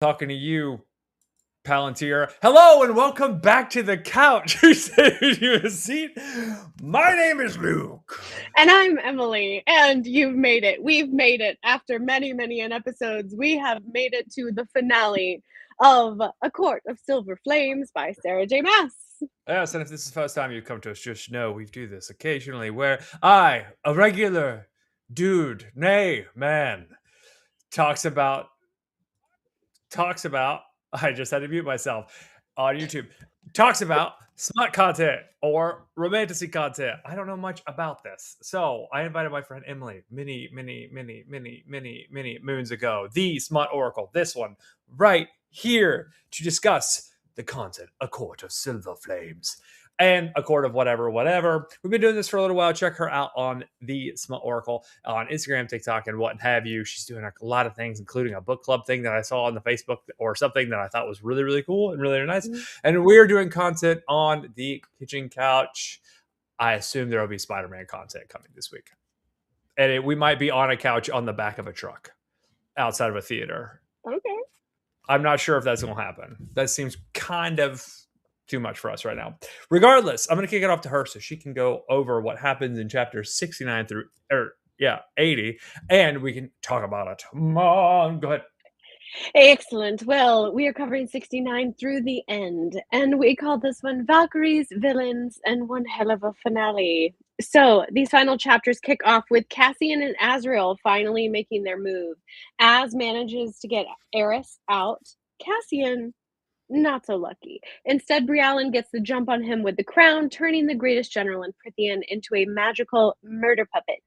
talking to you, Palantir. Hello and welcome back to the couch. Who saved you a seat? My name is Luke. And I'm Emily, and you've made it. We've made it. After many episodes, we have made it to the finale of A Court of Silver Flames by Sarah J. Maas. Yes, and if this is the first time you've come to us, just know we do this occasionally where I, a regular dude, nay, man, talks about, I just had to mute myself on YouTube, talks about smut content or romantasy content. I don't know much about this. So I invited my friend Emily many moons ago, the smut oracle, this one right here, to discuss the content, A Court of Silver Flames. And A Court of whatever. We've been doing this for a little while. Check her out on the Smut Oracle on Instagram, TikTok, and what have you. She's doing a lot of things, including a book club thing that I saw on the Facebook or something that I thought was really cool and really nice. And we're doing content on the kitchen couch. I assume there will be Spider-Man content coming this week. And we might be on a couch on the back of a truck outside of a theater. Okay. I'm not sure if that's going to happen. That seems kind of too much for us right now. Regardless, I'm going to kick it off to her so she can go over what happens in chapters 69 through 80, and we can talk about it. Come on, go ahead. Excellent. Well, we are covering 69 through the end, and we call this one Valkyries, Villains, and One Hell of a Finale. So these final chapters kick off with Cassian and Azriel finally making their move. Az manages to get Eris out. Cassian, not so lucky. Instead, Briallyn gets the jump on him with the crown, turning the greatest general in Prythian into a magical murder puppet.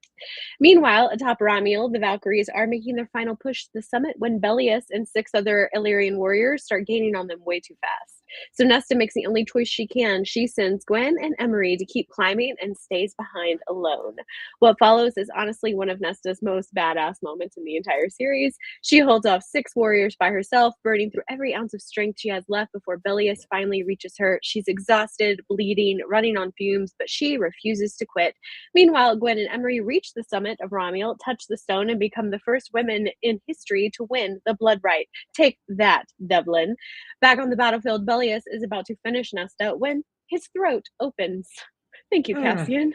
Meanwhile, atop Ramiel, the Valkyries are making their final push to the summit when Belius and 6 other Illyrian warriors start gaining on them way too fast. So Nesta makes the only choice she can. She sends Gwyn and Emerie to keep climbing and stays behind alone. What follows is honestly one of Nesta's most badass moments in the entire series. She holds off 6 warriors by herself, burning through every ounce of strength she has left before Belius finally reaches her. She's exhausted, bleeding, running on fumes, but she refuses to quit. Meanwhile, Gwyn and Emerie reach the summit of Ramiel, touch the stone, and become the first women in history to win the Blood Rite. Take that, Devlin. Back on the battlefield, Belius is about to finish Nesta when his throat opens. Thank you, Cassian.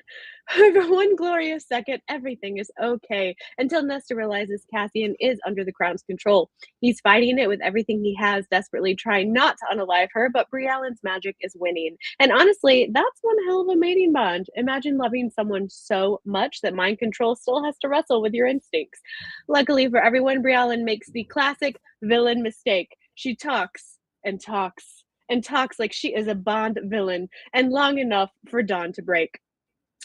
For one glorious second, everything is okay, until Nesta realizes Cassian is under the crown's control. He's fighting it with everything he has, desperately trying not to unalive her, but Briallyn's magic is winning. And honestly, that's one hell of a mating bond. Imagine loving someone so much that mind control still has to wrestle with your instincts. Luckily for everyone, Briallyn makes the classic villain mistake. She talks and talks and talks like she is a Bond villain, and long enough for dawn to break.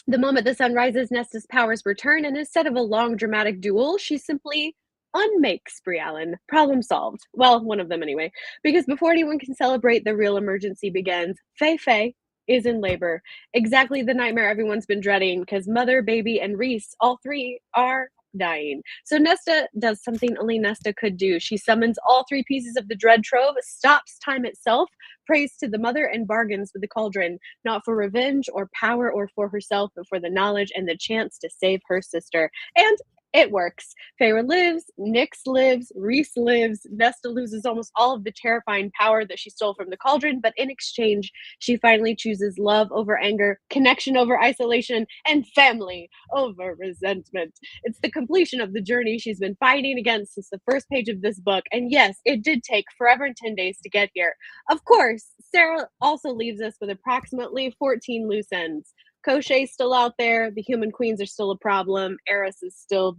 The moment the sun rises, Nesta's powers return, and instead of a long dramatic duel, she simply unmakes Briallyn. Problem solved. Well, one of them anyway. Because before anyone can celebrate, the real emergency begins. Fey is in labor. Exactly the nightmare everyone's been dreading, because Mother, Baby, and Rhys, all 3 are dying. So Nesta does something only Nesta could do. She summons all 3 pieces of the Dread Trove, stops time itself, prays to the Mother, and bargains with the Cauldron, not for revenge or power or for herself, but for the knowledge and the chance to save her sister. And it works. Feyre lives, Nyx lives, Rhys lives. Nesta loses almost all of the terrifying power that she stole from the Cauldron, but in exchange, she finally chooses love over anger, connection over isolation, and family over resentment. It's the completion of the journey she's been fighting against since the first page of this book, and yes, it did take forever and 10 days to get here. Of course, Sarah also leaves us with approximately 14 loose ends. Koschei's still out there. The human queens are still a problem. Eris is still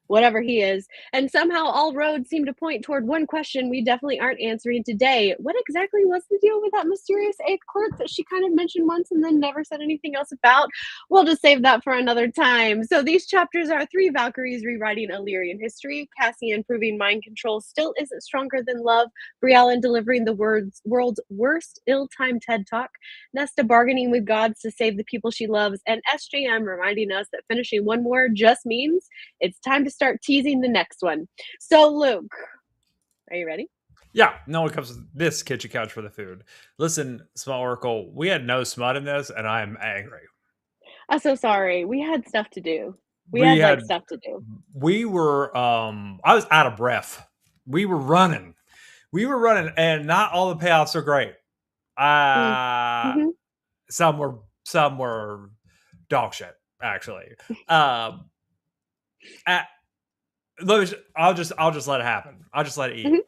whatever he is. And somehow all roads seem to point toward one question we definitely aren't answering today. What exactly was the deal with that mysterious 8th clerk that she kind of mentioned once and then never said anything else about? We'll just save that for another time. So these chapters are 3 Valkyries rewriting Illyrian history, Cassian proving mind control still isn't stronger than love, Briallyn delivering the world's worst ill-timed TED Talk, Nesta bargaining with gods to save the people she loves, and SJM reminding us that finishing one more just means it's time to start teasing the next one. So, Luke, are you ready? Yeah, no one comes to this kitchen couch for the food. Listen, Smut Oracle, we had no smut in this, and I'm angry. I'm so sorry. We had stuff to do. We had stuff to do. We were, I was out of breath. We were running. we were running, and not all the payoffs are great. Mm. Mm-hmm. Some were dog shit, actually. Um, at, I'll just let it happen. I'll just let it eat. Mm-hmm. Mm-hmm.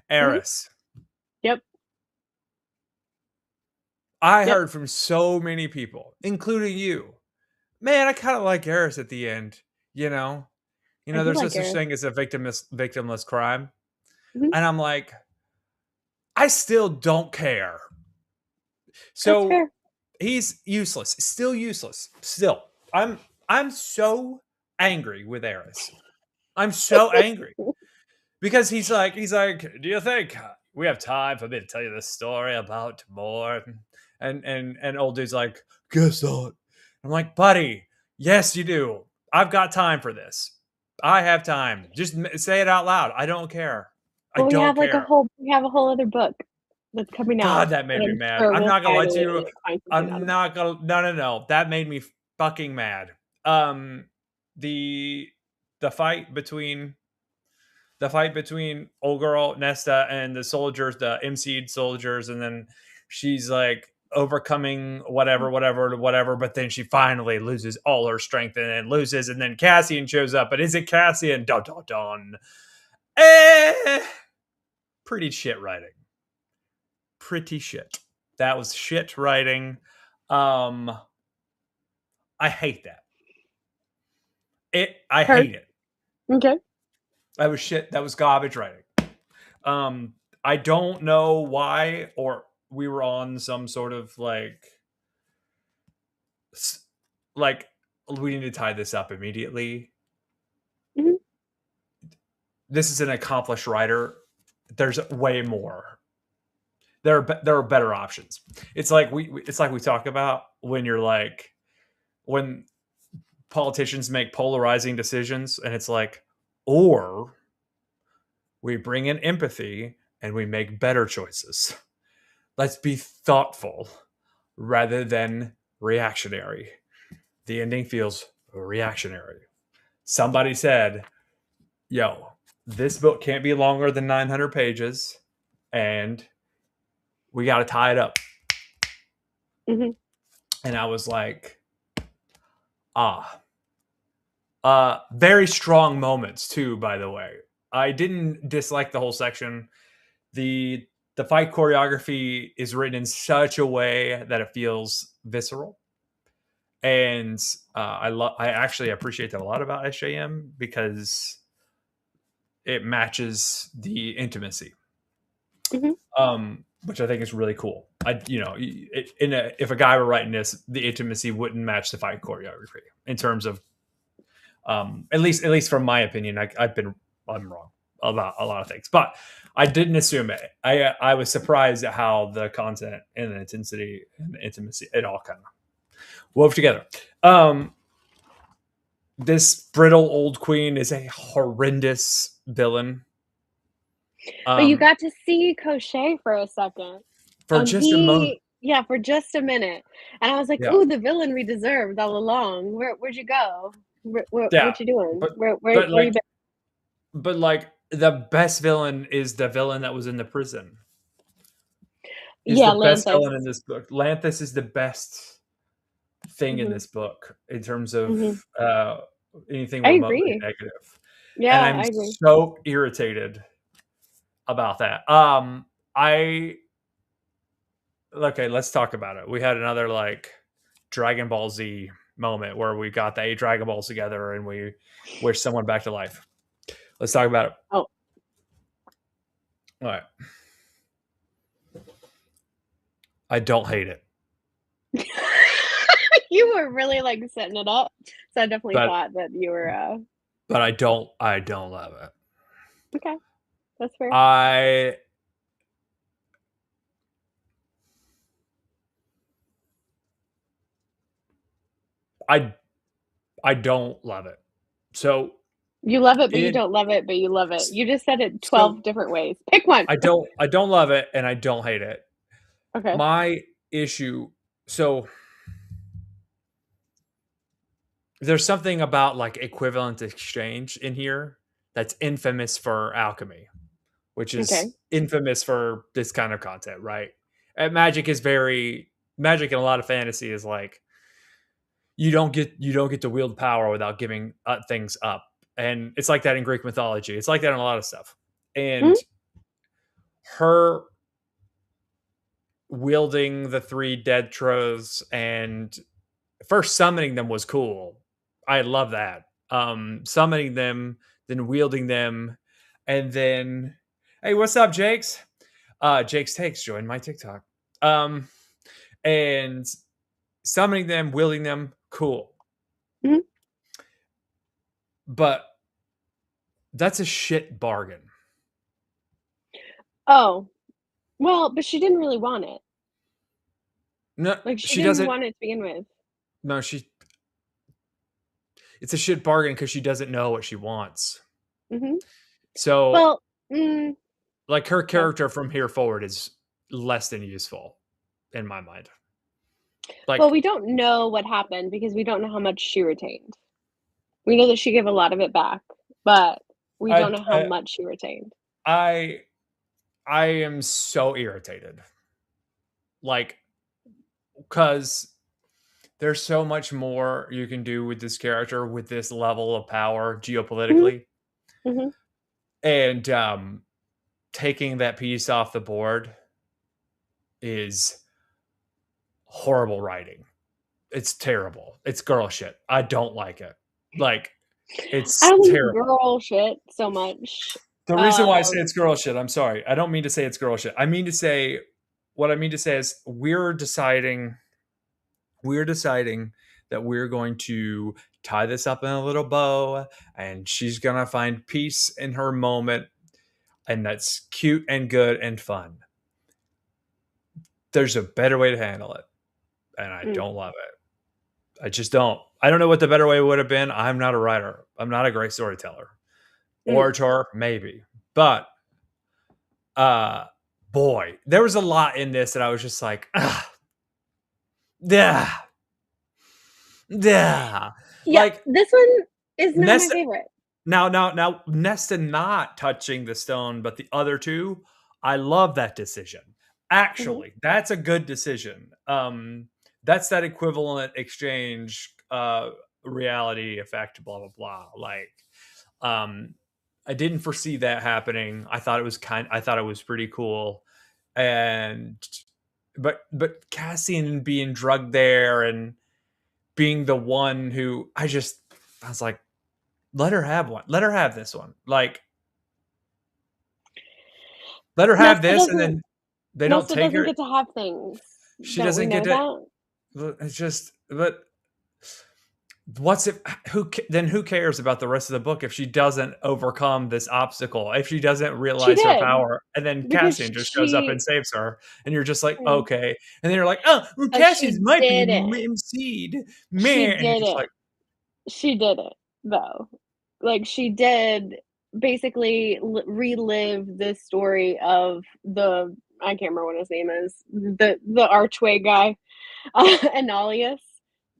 Eris. Yep. I Yep. heard from so many people, including you. Man, I kind of like Eris at the end. You know, I do there's no like such Eris. thing as a victimless crime, Mm-hmm. and I'm like, I still don't care. That's So fair. he's useless. Still useless. Still, I'm so angry with Eris. I'm so angry because he's like, do you think we have time for me to tell you this story about more? And old dude's like, guess not. I'm like, buddy, yes you do. I've got time for this. I have time. Just say it out loud. I don't care. I Well, don't care. we have a whole other book that's coming out God, that made that me I'm mad. sure I'm we'll not gonna lie to finally you. like find something out I'm about. not gonna. No. That made me fucking mad. Um, the the fight between old girl Nesta and the soldiers, the MC'd soldiers, and then she's like overcoming whatever, but then she finally loses all her strength and then loses, and then Cassian shows up. But is it Cassian? Dun dun dun. Pretty shit writing. Pretty shit. That was shit writing. I hate that. I Heard. hate it. Okay. That was shit. That was garbage writing. I don't know why, or we were on some sort of like we need to tie this up immediately. Mm-hmm. This is an accomplished writer. There's way more. There are better options. It's like we talk about when you're like when politicians make polarizing decisions, and it's like, or we bring in empathy and we make better choices. Let's be thoughtful rather than reactionary. The ending feels reactionary. Somebody said, yo, this book can't be longer than 900 pages, and we got to tie it up. Mm-hmm. And I was like, very strong moments too, by the way. I didn't dislike the whole section. The fight choreography is written in such a way that it feels visceral. And I actually appreciate that a lot about SJM because it matches the intimacy. Mm-hmm. Which I think is really cool. If a guy were writing this, the intimacy wouldn't match the fight choreography in terms of, at least from my opinion. I'm wrong about a lot of things, but I didn't assume it. I was surprised at how the content and the intensity and the intimacy, it all kind of wove together. This brittle old queen is a horrendous villain. But you got to see Koschei for a second. For just a moment. Yeah, for just a minute. And I was like, Yeah. "Ooh, the villain we deserved all along. Where'd you go? Yeah. What you doing? But Where but you like been?" but like the best villain is the villain that was in the prison. Is Yeah, the best Lanthus. villain in this book. Lanthus is the best thing in Mhm. this book in terms of Mhm. anything I remotely agree. negative. And Yeah, I'm I agree. so irritated about that. Okay, let's talk about it. We had another like Dragon Ball Z moment where we got the 8 Dragon Balls together and we wish someone back to life. Let's talk about it. Oh. All right. I don't hate it. You were really like setting it up. So I definitely But thought that you were but I don't love it. okay. That's fair. I I I don't love it. So You love it, but you in don't love it, but you love it. You just said it so 12 different ways. Pick one. I don't love it and I don't hate it. Okay. My issue, so there's something about like equivalent exchange in here that's infamous for alchemy. which Okay. is infamous for this kind of content, right? And magic is magic in a lot of fantasy is like you don't get to wield power without giving things up, and it's like that in Greek mythology. It's like that in a lot of stuff, Mhm. and her wielding the three dead troths and first summoning them was cool. I love that. Summoning them, then wielding them, and then hey, what's up, Jakes? Jake's takes join my TikTok. And summoning them, wielding them, cool. Mhm. But that's a shit bargain. Oh, well, but she didn't really want it. No, Like, she she didn't doesn't. want it to begin with. No, she. It's a shit bargain because she doesn't know what she wants. Mhm. So, Well, mm, like, her okay. character from here forward is less than useful in my mind. Well, Like, we don't know what happened because we don't know how much she retained. We know that she gave a lot of it back, but we don't I, know how much she retained. I, I am so irritated. Like, because there's so much more you can do with this character with this level of power Mhm, geopolitically, mhm. and taking that piece off the board is horrible writing. It's terrible. It's girl shit. I don't like it. Like, I it's don't think it's terrible. girl shit so much. The reason why I say Um, it's girl shit, I'm sorry. I don't mean to say it's girl shit. I mean to say what I mean to say is we're deciding that we're going to tie this up in a little bow and she's going to find peace in her moment and that's cute and good and fun. There's a better way to handle it and I mm, don't love it. I just don't. I don't know what the better way would have been. I'm not a writer. I'm not a great storyteller. mm. Orator, maybe. But uh boy, there was a lot in this that I was just like, ah, yeah, yeah. Yeah, Like this one is not my Nesta favorite. now Nesta not touching the stone, but the other two, I love that decision. Mhm, Actually, that's a good decision. That's that equivalent exchange reality effect, blah blah blah. Like um I didn't foresee that happening. I thought it was pretty cool. And but Cassian being drugged there and being the one who I was like, let her have one. Let her have this one. Like, let her have Nesta this, and doesn't then they don't Nesta take doesn't her. get to have things. She Don't we doesn't get know to. that? It's just, but what's if who cares about the rest of the book if she doesn't overcome this obstacle? If she doesn't She realize her did, power, and then because Cassian just shows up and she saves her, and you're just like, mm, okay, and then you're like, oh, well, but Cassian's she might be didn't. MC'd, She man, and you're just didn't. like, She didn't, though. Like, she did basically relive the story of the I can't remember what his name is, the archway guy, Analius,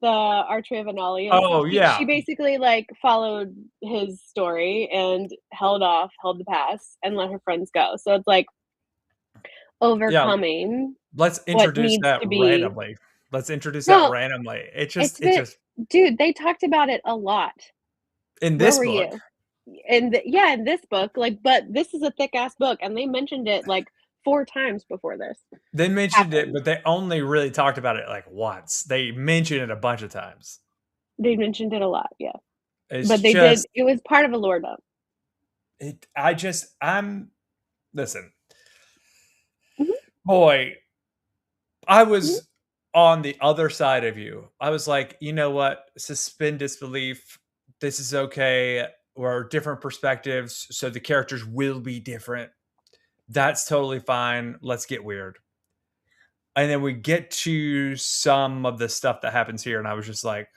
the Archway of Analius. oh She yeah, basically, like, followed his story and held the pass, and let her friends go. So it's, like, yeah. overcoming Let's what introduce needs that to be randomly. Let's introduce that no, randomly. it's It been just dude, they talked about it a lot. in Where this were book, you? Yeah, in this book, like, but this is a thick ass book, and they mentioned it like 4 times before this they mentioned it, happened. but they only really talked about it like once. They mentioned it a bunch of times. They mentioned it a lot, yeah. It's But they did just it was part of a lore dump. I'm listen, Mhm, boy, I mhm, was on the other side of you. I was like, you know what? Suspend disbelief. This is okay. We're different perspectives, so the characters will be different. That's totally fine. Let's get weird. And then we get to some of the stuff that happens here, and I was just like,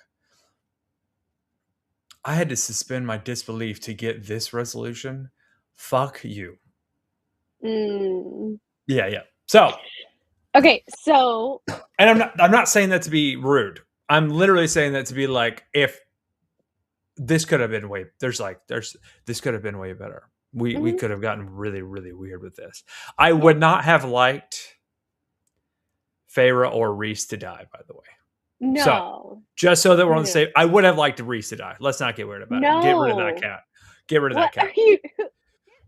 I had to suspend my disbelief to get this resolution. Fuck you. mm. Yeah, yeah. So, Okay, so and I'm not saying that to be rude. I'm literally saying that to be like, if this could have been way this could have been way better. We could have gotten really, really weird with this. I would not have liked Feyre or Rhys to die, by the way. So, No. just so that we're on the No. same, I would have liked Rhys to die. Let's not get weird about it. Get rid of that No. cat. Get rid of What that are cat. you? Get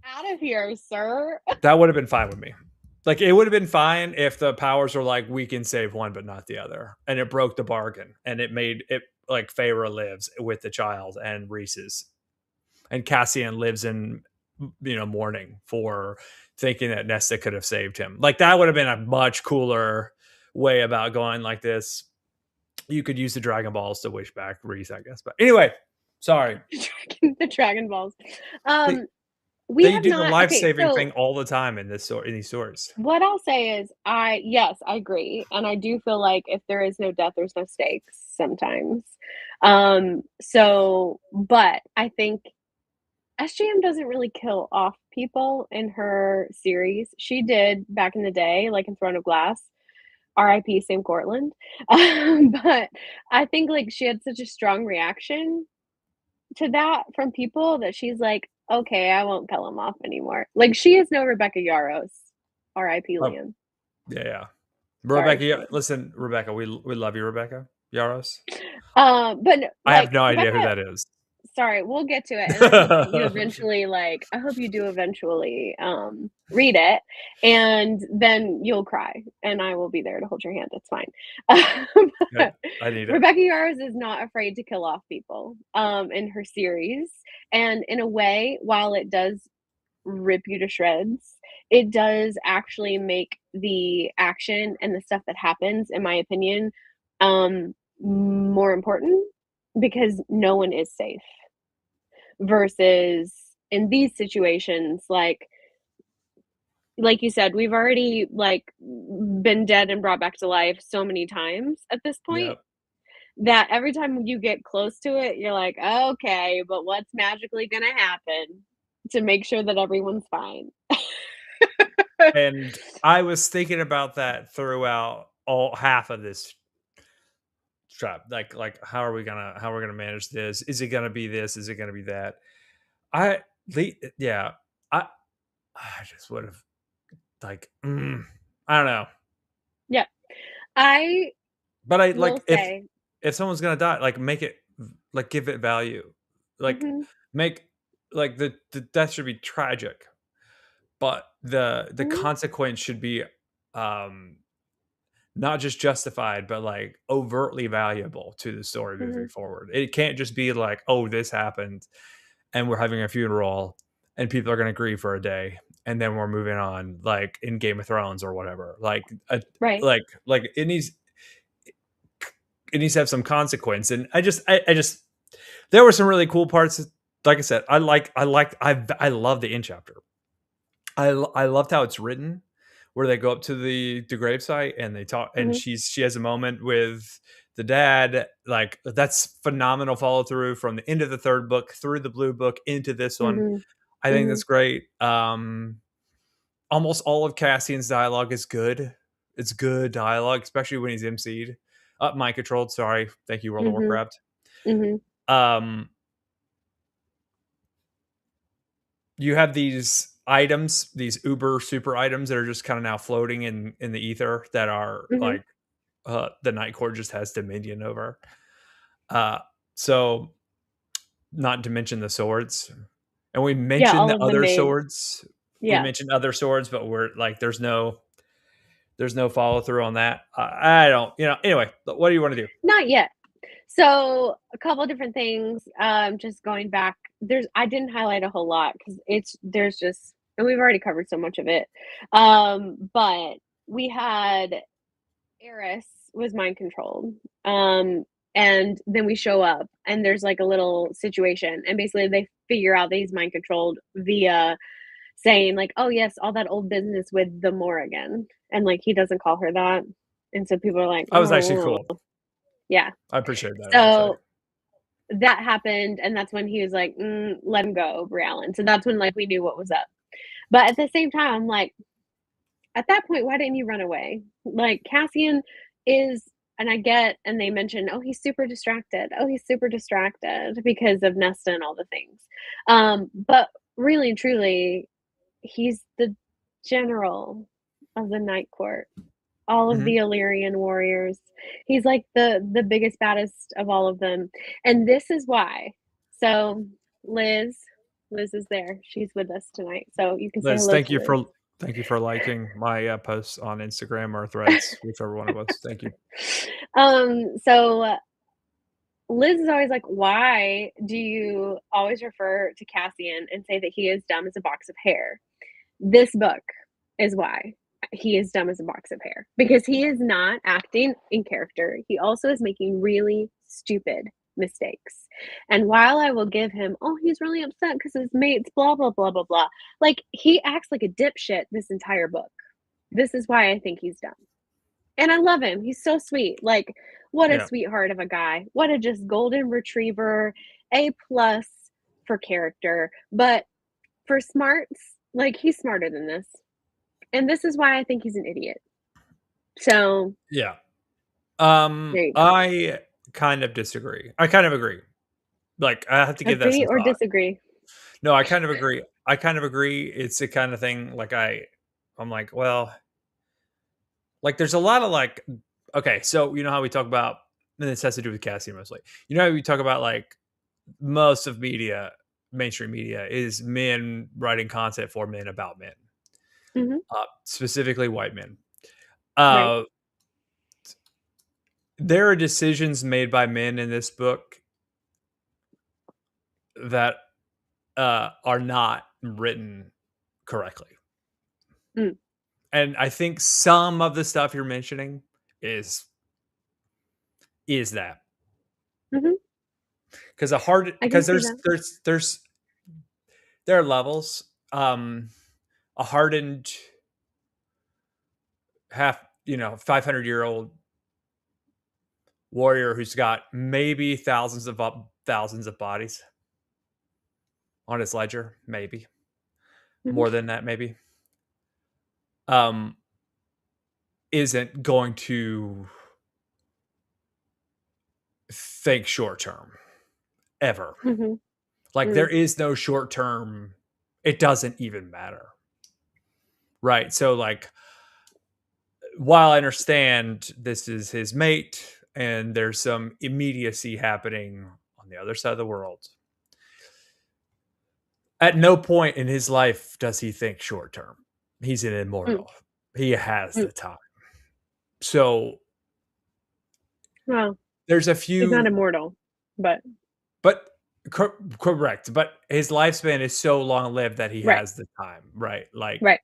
out of here, sir. That would have been fine with me. Like, it would have been fine if the powers were like, we can save one but not the other, and it broke the bargain, and it made it like Feyre lives with the child and Rhys's, and Cassian lives in mourning for thinking that Nesta could have saved him. Like, that would have been a much cooler way about going like this. You could use the Dragon Balls to wish back Rhys, I guess. But anyway, sorry. The Dragon Balls. We they do the life-saving thing all the time in these stories. What I'll say is, I agree, and I do feel like if there is no death, there's no stakes sometimes. But I think SJM doesn't really kill off people in her series. She did back in the day, like in Throne of Glass. R.I.P. Sam Cortland. But I think like she had such a strong reaction to that from people that she's like, okay, I won't kill him off anymore. Like, she is no Rebecca Yarros. R.I.P. Liam. Yeah. Rebecca, listen, Rebecca, we love you, Rebecca Yarros. But like, I have no idea who that is. Sorry, we'll get to it. And I hope you eventually, I hope you do eventually read it, and then you'll cry, and I will be there to hold your hand. It's fine. I need it. Rebecca Yarros is not afraid to kill off people in her series, and in a way, while it does rip you to shreds, it does actually make the action and the stuff that happens, in my opinion, more important, because no one is safe. Versus in these situations, like you said, we've already been dead and brought back to life so many times at this point, that every time you get close to it, you're like, okay, but what's magically gonna happen to make sure that everyone's fine? And I was thinking about that throughout all half of this trap. Like how are we gonna manage this? Is it gonna be this? Is it gonna be that? I just would have I don't know. Yeah. But I like if someone's gonna die, like make it give it value. Like make the death should be tragic. But the consequence should be not just justified, but overtly valuable to the story moving forward. It can't just be like, oh, this happened and we're having a funeral and people are going to grieve for a day and then we're moving on, like in Game of Thrones or whatever. It needs to have some consequence. And I just there were some really cool parts. Like I said, I love the end chapter. I loved how it's written, where they go up to the gravesite and they talk, and she has a moment with the dad. Like, that's phenomenal follow through from the end of the third book through the blue book into this one. I think that's great. Almost all of Cassian's dialogue is good. It's good dialogue, especially when he's MC'd. Mind controlled. Sorry, thank you, World of Warcraft. You have these items, these uber super items that are just kind of now floating in the ether that are the Night Court just has dominion over. So not to mention the swords, and we mentioned the other swords. We mentioned other swords, but we're there's no follow through on that. I don't, anyway, what do you want to do? Not yet. So a couple of different things. Just going back, I didn't highlight a whole lot because and we've already covered so much of it. But we had Eris was mind controlled. And then we show up and there's a little situation, and basically they figure out that he's mind controlled via saying oh yes, all that old business with the Morrigan, and he doesn't call her that, and so people are like, that was actually cool. Yeah, I appreciate that. So that happened, and that's when he was like, let him go, Briallyn. So that's when we knew what was up. But at the same time, I'm like, at that point, why didn't you run away? Cassian is, and I get, and they mention, oh, he's super distracted. Oh, he's super distracted because of Nesta and all the things. But really and truly, he's the general of the Night Court. All of Mhm. the Illyrian warriors. He's like the biggest, baddest of all of them, and this is why. So, Liz Liz is there. She's with us tonight, so you can say Liz, hello to Liz. thank you for liking my posts on Instagram or Threads, whichever one it was. Thank you. So Liz is always like, "Why do you always refer to Cassian and say that he is dumb as a box of hair?" This book is why he is dumb as a box of hair, because he is not acting in character. He also is making really stupid mistakes. And while I will give him, oh, he's really upset because his mates, blah, blah, blah, blah, blah, like he acts like a dipshit this entire book. This is why I think he's dumb. And I love him. He's so sweet. Like, what a Yeah. sweetheart of a guy. What a just golden retriever, A plus for character. But for smarts, like he's smarter than this. And this is why I think he's an idiot. So Yeah. there you go. I kind of disagree. I kind of agree. Like, I have to give that Agree some or thought. disagree? No, I kind of agree. I kind of agree. It's the kind of thing like I'm like, well, like there's a lot of like okay, so you know how we talk about and this has to do with Cassian mostly. You know how we talk about like most of media, mainstream media, is men writing content for men about men, Hmm. specifically white men. Right. Uh, there are decisions made by men in this book that are not written correctly. Mm. And I think some of the stuff you're mentioning is that Hmm. because a hard I can because see that. there are levels. A hardened half 500-year-old warrior who's got maybe thousands of bodies on his ledger, maybe Hmm. more than that, maybe um isn't going to think short term ever. Hmm. Like there Mm. is no short term. It doesn't even matter. Right. So like while I understand this is his mate and there's some immediacy happening on the other side of the world, at no point in his life does he think short term. He's an Mm. immortal. He has Mm. the time. So Well, there's a he's not few, immortal, but but correct. But his lifespan is so long lived that he right. has the time, right? Like Right.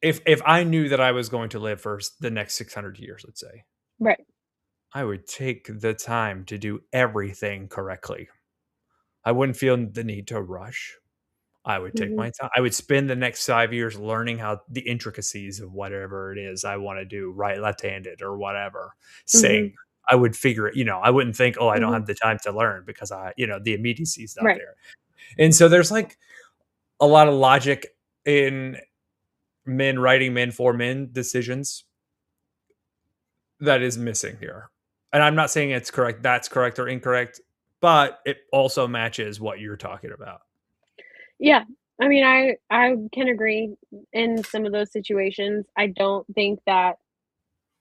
if I knew that I was going to live for the next 600 years, let's say, Right. I would take the time to do everything correctly. I wouldn't feel the need to rush. I would take Hmm. my time. I would spend the next 5 years learning how the intricacies of whatever it is I want to do, right, left-handed or whatever, Hmm. sing. I would figure it, I wouldn't think, oh, I don't Hmm. have the time to learn because the immediacy is not Right. there. And so there's like a lot of logic in men writing men for men decisions that is missing here. And I'm not saying it's correct, that's correct or incorrect, but it also matches what you're talking about. Yeah. I mean, I can agree in some of those situations. I don't think that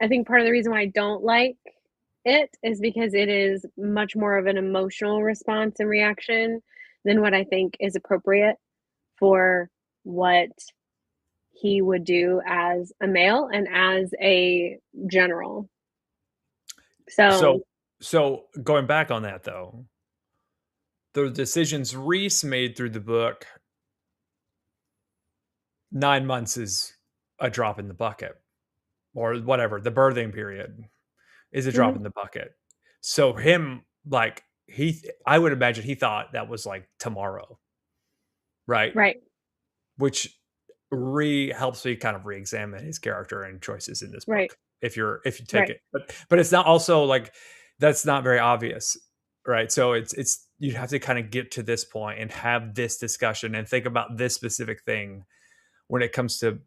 I think part of the reason why I don't like it is because it is much more of an emotional response and reaction than what I think is appropriate for what he would do as a male and as a general. So So, so going back on that though, the decisions Reese made through the book, 9 months is a drop in the bucket, or whatever. The birthing period is a drop mhm, in the bucket. So him, like I would imagine he thought that was like tomorrow, right? right, Which re helps me kind of re-examine his character and choices in this right, book. If you take right, it, but it's not also like that's not very obvious, right? So it's you have to kind of get to this point and have this discussion and think about this specific thing when it comes to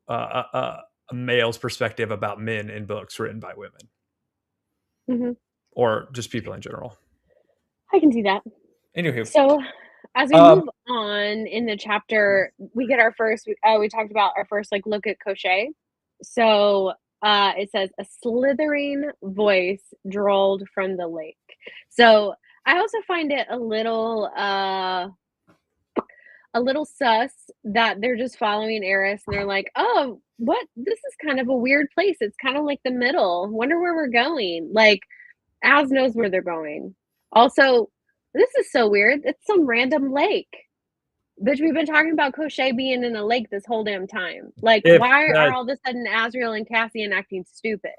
a male's perspective about men in books written by women mhm. or just people in general. I can see that. Anywho, So, as we um, move on in the chapter, we get our first. We talked about our first like look at Koschei. So it says a slithering voice drawled from the lake. So I also find it a little sus that they're just following Eris and they're like, oh, what? This is kind of a weird place. It's kind of like the middle. Wonder where we're going. Like, Az knows where they're going. Also, this is so weird. It's some random lake. Bitch, we've been talking about Koschei being in a lake this whole damn time. Like, if why are all of a sudden Azriel and Cassian acting stupid?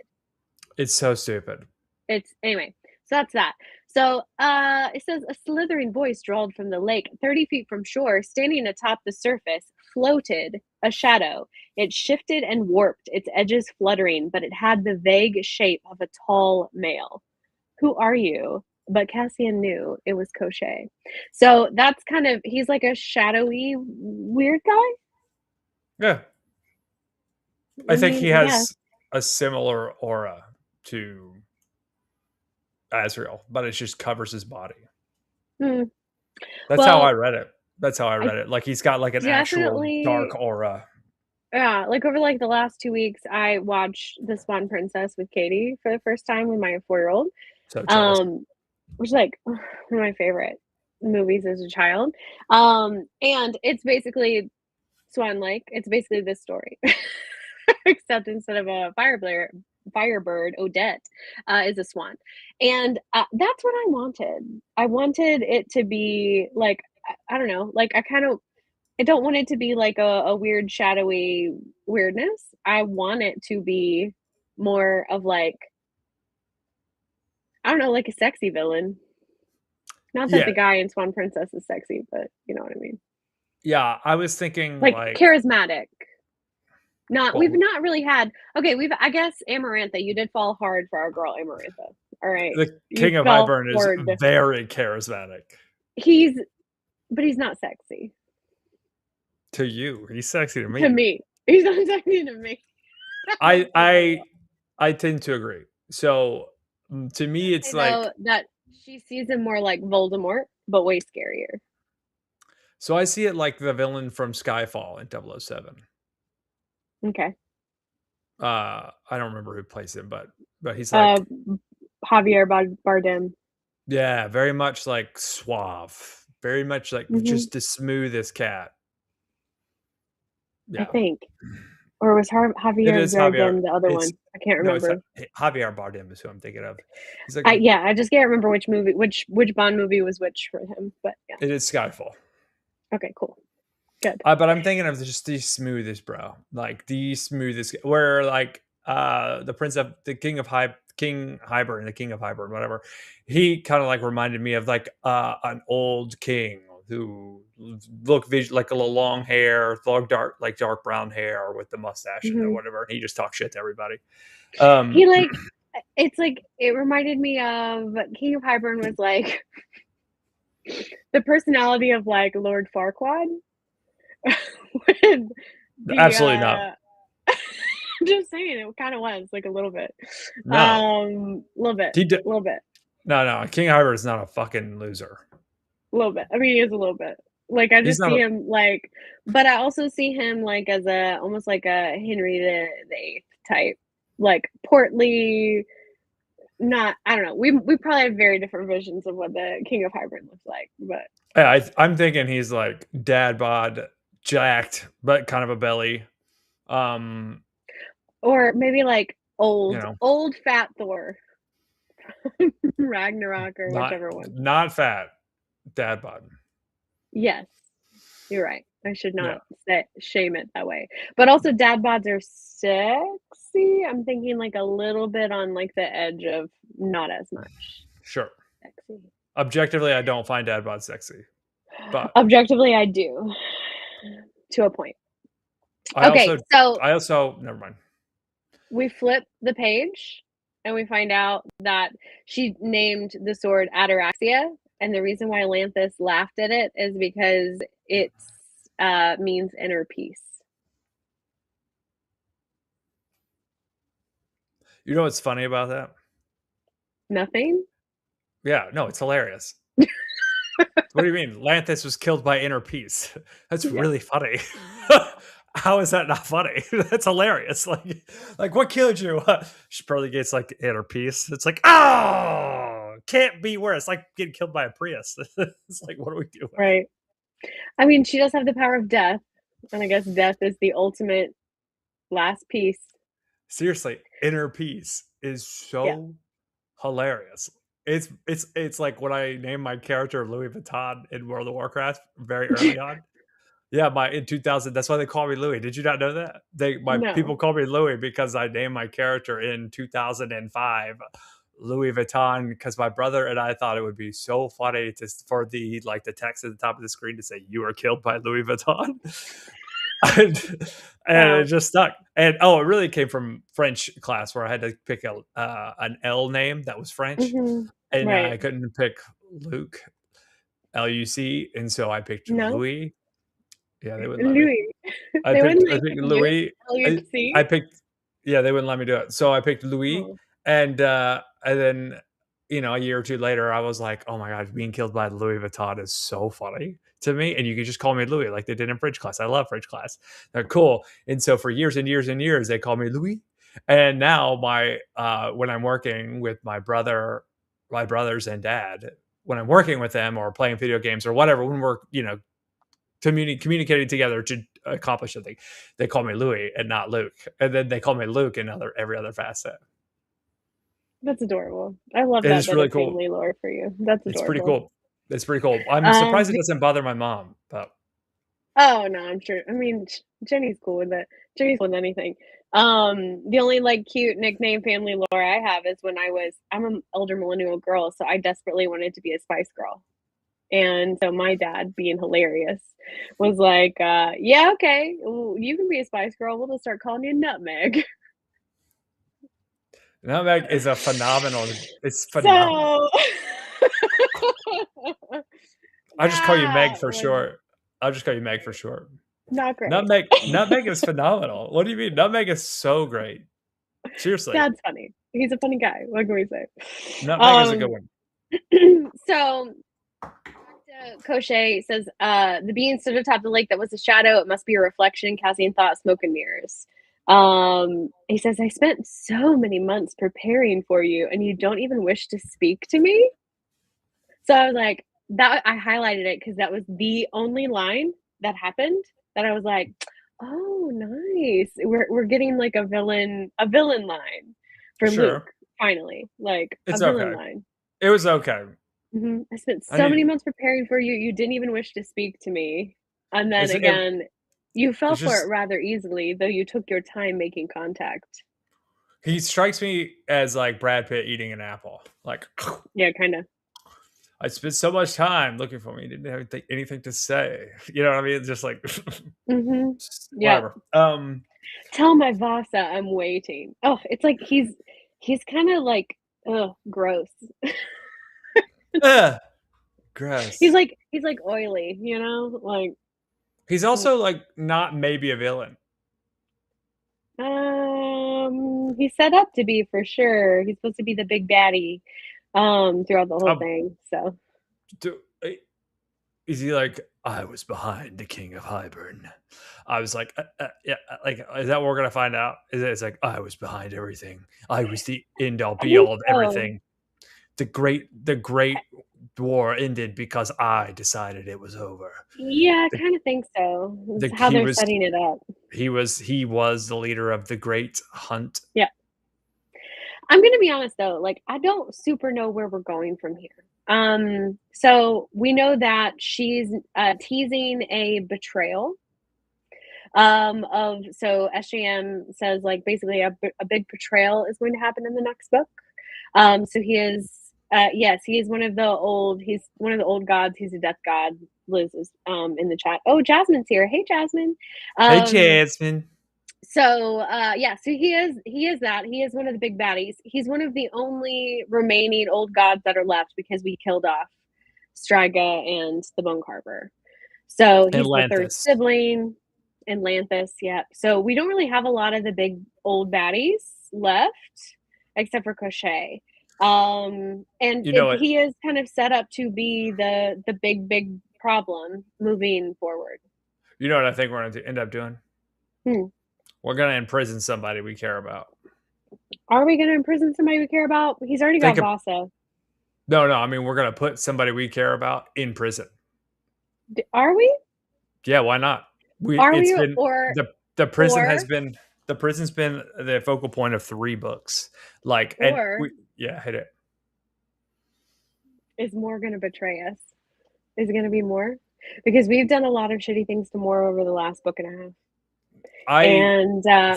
it's so stupid. It's anyway, so that's that. So it says a slithering voice drawled from the lake, 30 feet from shore, standing atop the surface, floated a shadow. It shifted and warped, its edges fluttering, but it had the vague shape of a tall male. Who are you? But Cassian knew it was Koschei. So that's kind of, he's like a shadowy, weird guy. Yeah, I think mean, he yeah. has a similar aura to Azriel, but it just covers his body. Hmm. That's how I Well, read it. That's how I I read it. Like he's got like an actual definitely, dark aura. yeah, like over like the last 2 weeks, I watched The Swan Princess with Katie for the first time with my 4-year-old, So jealous. which is like one of my favorite movies as a child. And it's basically Swan Lake. It's basically this story, except instead of a firebird, Odette is a swan, and that's what I wanted. I wanted it to be like I don't know, like I don't want it to be like a weird shadowy weirdness. I want it to be more of like I don't know, like a sexy villain. Not that Yeah, the guy in Swan Princess is sexy, but you know what I mean. yeah. I was thinking Like like, charismatic. Not we've well, not really had okay, we've I guess Amarantha, you did fall hard for our girl Amarantha. All right. the You King of fell Hybern is hard. very charismatic. He's but he's not sexy To you, he's sexy to to me. me. He's not sexy to me. I Say that I again. I tend to agree. So to I'm me, gonna it's say though like that she sees him more like Voldemort, but way scarier. so I see it like the villain from Skyfall in 007. Okay. I don't remember who plays him, but he's Uh, like, Javier Bardem. yeah, very much like suave, very much like Hmm. just the smoothest cat. I Yeah, think, or was it Javier is Javier. Bardem the other It's one? I can't no, it's remember. Javier Bardem is who I'm thinking of. He's like, Yeah, I just can't remember which movie, which Bond movie was which for him. But yeah. it is Skyfall. Okay, cool, good. But I'm thinking of just the smoothest, bro. Like the smoothest, where like the prince of the King Hybern, the King of Hybern, whatever. He kind of like reminded me of like an old king who looked like a little long hair, dark brown hair with the mustache and Hmm. whatever. He just talks shit to everybody. He like it's like it reminded me of King of Hybern was like the personality of like Lord Farquaad. When the Absolutely not. just saying it kind of was like a little bit, No, he did. a little bit, No. King Hybern is not a fucking loser. a little bit. I mean, he is a little bit. Like I He's just not. see him like, but I also see him like as a almost like a Henry the Eighth type, like portly. Not I don't know. We probably have very different visions of what the King of Hybern looks like, but I'm thinking he's like dad bod, jacked, but kind of a belly. Um, or maybe like you know, old fat Thor, Ragnarok or not whichever one. not fat, dad bod. Yes, you're right. I should Yeah, not shame it that way. But also dad bods are sexy. I'm thinking like a little bit on like the edge of not as much sure. sexy. Objectively, I don't find dad bod sexy, but Objectively, I do to a point. I Okay, also, so never mind. we flip the page and we find out that she named the sword Ataraxia. And the reason why Lanthus laughed at it is because it means inner peace. You know what's funny about that? Nothing? Yeah, no, it's hilarious. What do you mean? Lanthus was killed by inner peace. That's Yeah. really funny. How is that not funny? That's hilarious. Like what killed you? She probably gets like inner peace. It's like, oh, can't be worse. Like getting killed by a Prius. It's like, what are we doing? Right. I mean, she does have the power of death, and I guess death is the ultimate last piece. Seriously, inner peace is Yeah. so hilarious. It's like when I named my character Louis Vuitton in World of Warcraft very early on. Yeah, my in 2000. That's why they call me Louis. Did you not know that? My No. people call me Louis because I named my character in 2005 Louis Vuitton because my brother and I thought it would be so funny for the text at the top of the screen to say you were killed by Louis Vuitton. and Wow. it just stuck. And it really came from French class where I had to pick an L name that was French, Mhm. and I Right. couldn't pick Luc, Luc, and so I picked No? Louis. Yeah, they wouldn't let me. Louis. They wouldn't I let picked you do it? Louis. I L-U-C? picked yeah, they wouldn't let me do it. So I picked Louis, Oh. and then, a year or 2 later, I was like, "Oh my god, being killed by Louis Vuitton is so funny to me, and you can just call me Louis like they did in French class." I love French class. They're cool. And so for years and years and years, they call me Louis. And now when I'm working with my brothers and dad, when I'm working with them or playing video games or whatever, when we're, communicating together to accomplish something. They call me Louis and not Luke, and then they call me Luke in every other facet. That's adorable. I love It that is bit really of cool. family lore for you. That's It's pretty adorable. cool. It's pretty cool. I'm surprised it The doesn't bother my mom, but Oh, no, I'm sure. I mean, Jenny's cool with it. Jenny's cool with anything. The only, like, cute nickname family lore I have is I'm an elder millennial girl, so I desperately wanted to be a Spice Girl. And so my dad, being hilarious, was like, "Yeah, okay. Well, you can be a Spice Girl. We'll just start calling you Nutmeg." Nutmeg is a phenomenal. It's phenomenal. So I'll just call you that Meg for was short. I'll just call you Meg for short. not great. Nutmeg is phenomenal. What do you mean? Nutmeg is so great. Seriously, Dad's funny. He's a funny guy. What can we say? Nutmeg is a good Um, one. so Koschei says, the being stood atop the lake that was a shadow. It must be a reflection. Cassian thought smoke and mirrors. He says, I spent so many months preparing for you, and you don't even wish to speak to me. So I was like, that I highlighted it because that was the only line that happened that I was like, oh, nice. We're getting like a villain line for Luke, Sure, finally. Like a it's villain okay. line. It was okay. I spent I so many need. months preparing for you. You didn't even wish to speak to me. And then It's again, you fell it's for it just rather easily, though you took your time making contact. he strikes me as like Brad Pitt eating an apple. Like Yeah, kind of. I spent so much time looking for me. He didn't have anything to say. You know what I mean? It's just like Yeah. whatever. Tell my Vasa I'm waiting. Oh, it's like he's kind of like, ugh, gross. Ugh, gross. He's like oily, like, He's ugh. also like not maybe a villain. He's set up to be for sure. He's supposed to be the big baddie, throughout the whole Um, thing. So do, is he like I was behind the King of Hybern? I was like, yeah, like is that what we're gonna find out? It's like I was behind everything. I was the end all I be think all of so. everything. The great war ended because I decided it was over. Yeah, I The, kind of think so. It's the how he they're was setting it up. he was the leader of the great hunt. Yeah. I'm gonna be honest though, like I don't super know where we're going from here. So we know that she's teasing a betrayal. Of so SJM says like basically a big betrayal is going to happen in the next book. So he is yes, he's one of the old gods. He's a death god. Liz is in the chat. Oh, Jasmine's here. Hey, Jasmine. Hey, Um, Jasmine. so yeah, so he is one of the big baddies. He's one of the only remaining old gods that are left because we killed off Striga and the Bone Carver. So he's the third Atlantis. sibling in Lanthus. Yeah. So we don't really have a lot of the big old baddies left, except for Koschei. He is kind of set up to be the big problem moving forward. You know what I think we're going to end up doing? We're going to imprison somebody we care about. Are we going to imprison somebody we care about? He's already got Vasa. No. I mean, we're going to put somebody we care about in prison. Are we? Yeah, why not? The prison has been the prison's been the focal point of 3 books. Hit it. Is Moore going to betray us? Is it going to be Moore? Because we've done a lot of shitty things to Moore over the last book and a half.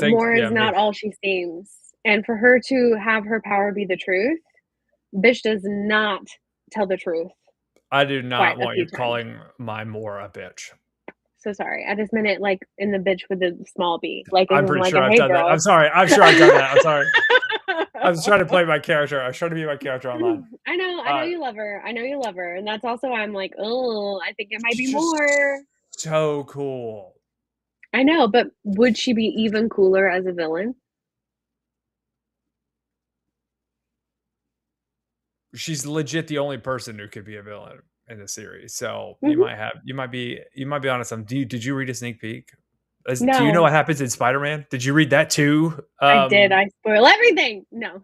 Moore is not all she seems. And for her to have her power be the truth, bitch does not tell the truth. I do not want you calling my Moore a bitch. So sorry. I just meant it like in the bitch with the small b. Like I'm pretty sure I've done that. I'm sorry. I'm sure I've done that. I'm sorry. I was trying to play my character. I was trying to be my character online. I know you love her. And that's also why I'm like, oh, I think it might be Moore. So cool. I know, but would she be even cooler as a villain? She's legit the only person who could be a villain in the series. So you might be honest. Did you read a sneak peek? No. Do you know what happens in Spider-Man? Did you read that too? I did. I spoil everything. No.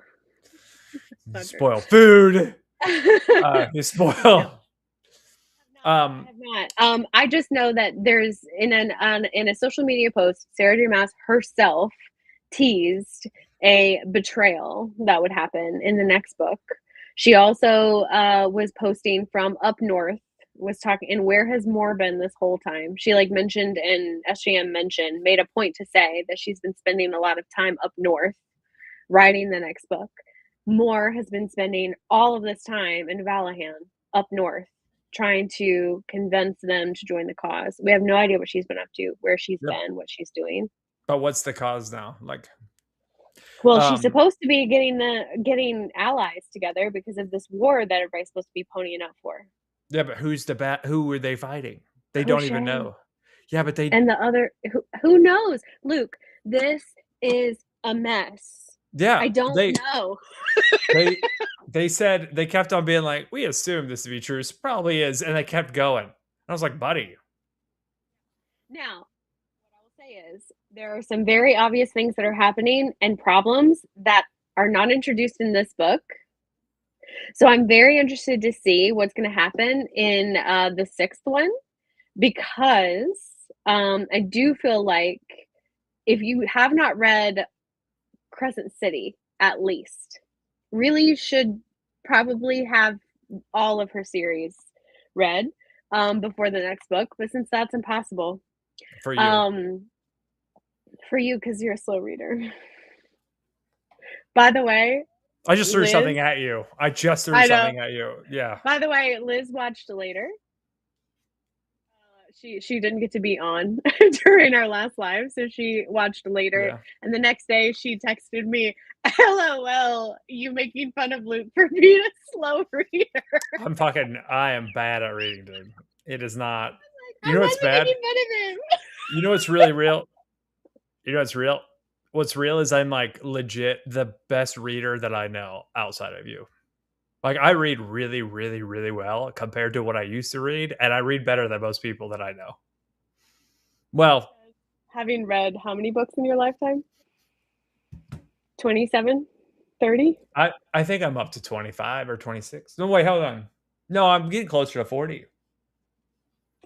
Spoil food. You spoil. No. I have not. I just know that there's in a social media post, Sarah J. Maas herself teased a betrayal that would happen in the next book. She also was posting from up north, was talking, and where has Moore been this whole time? She mentioned, and SJM made a point to say that she's been spending a lot of time up north writing the next book. Moore has been spending all of this time in Valahan up north trying to convince them to join the cause. We have no idea what she's been up to, where she's been, what she's doing. But what's the cause now? Well, she's supposed to be getting allies together because of this war that everybody's supposed to be ponying up for. Yeah, but who were they fighting? They don't even know. Yeah, but and the other who knows? Luke, this is a mess. Yeah, I don't know. They said, they kept on being like, we assume this to be true. So probably is, and they kept going. I was like, buddy. Now, what I will say is there are some very obvious things that are happening and problems that are not introduced in this book. So I'm very interested to see what's going to happen in the 6th one, because I do feel like if you have not read Crescent City, at least, really you should probably have all of her series read before the next book. But since that's impossible for you, because you're a slow reader. By the way, I just threw something at you. Something at you. Yeah. By the way, Liz watched later. She didn't get to be on during our last live, so she watched later. Yeah. And the next day she texted me, LOL, you making fun of Luke for being a slow reader. I am bad at reading, dude. It is not. You know what's bad? You know what's really real? You know what's real? What's real is I'm legit the best reader that I know outside of you. I read really, really, really well compared to what I used to read, and I read better than most people that I know. Well, having read how many books in your lifetime? 27? 30? I think I'm up to 25 or 26. No, wait, hold on. No, I'm getting closer to 40.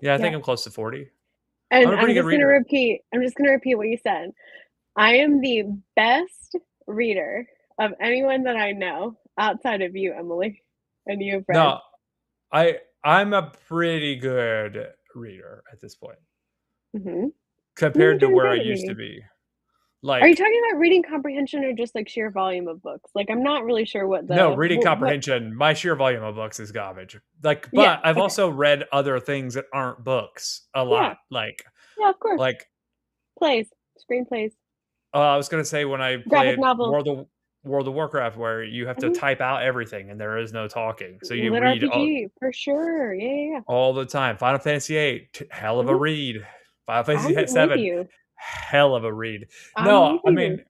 Yeah, I think I'm close to 40. And I'm just going to repeat what you said. I am the best reader of anyone that I know outside of you, Emily, and you, Fred. No, I'm a pretty good reader at this point, compared to where I used to be. Are you talking about reading comprehension or just sheer volume of books? I'm not really sure what the... No, reading comprehension. My sheer volume of books is garbage. But I've also read other things that aren't books a lot. Yeah, of course. Screenplays. I was gonna say when I played World of Warcraft, where you have to type out everything and there is no talking, so you read RPG, for sure, yeah, all the time. Final Fantasy VIII, hell of a read. Final Fantasy VII, hell of a read. No, I mean,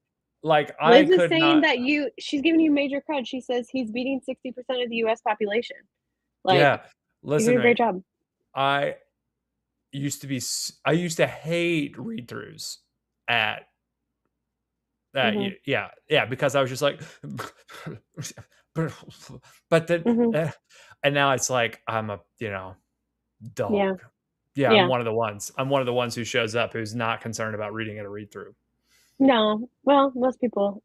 Like, I Liz is could saying not. that she's giving you major cred. She says he's beating 60% of the US population. Like, Yeah, you're listen doing to a great me. job. I I used to hate read-throughs at Mhm. yeah, because I was just like, but then, Mhm. and now it's like I'm a Yeah. dog. Yeah, I'm Yeah. one of the ones. I'm one of the ones who shows up who's not concerned about reading at a read-through. No. Well, most people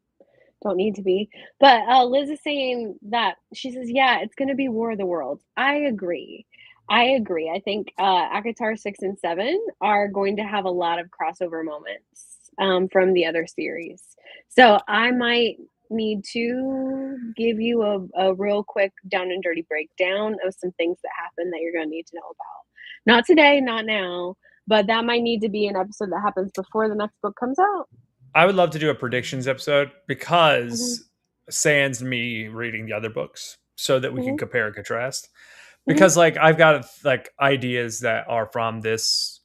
don't need to be. But Liz is saying that she says, yeah, it's going to be War of the Worlds. I agree. I agree. I think ACOTAR 6 and 7 are going to have a lot of crossover moments from the other series. So I might need to give you a real quick down and dirty breakdown of some things that happen that you're going to need to know about. Not today, not now, but that might need to be an episode that happens before the next book comes out. I would love to do a predictions episode Mhm. because sans me reading the other books so that we can Mhm. compare and contrast. Mhm. Because like I've got like ideas that are from this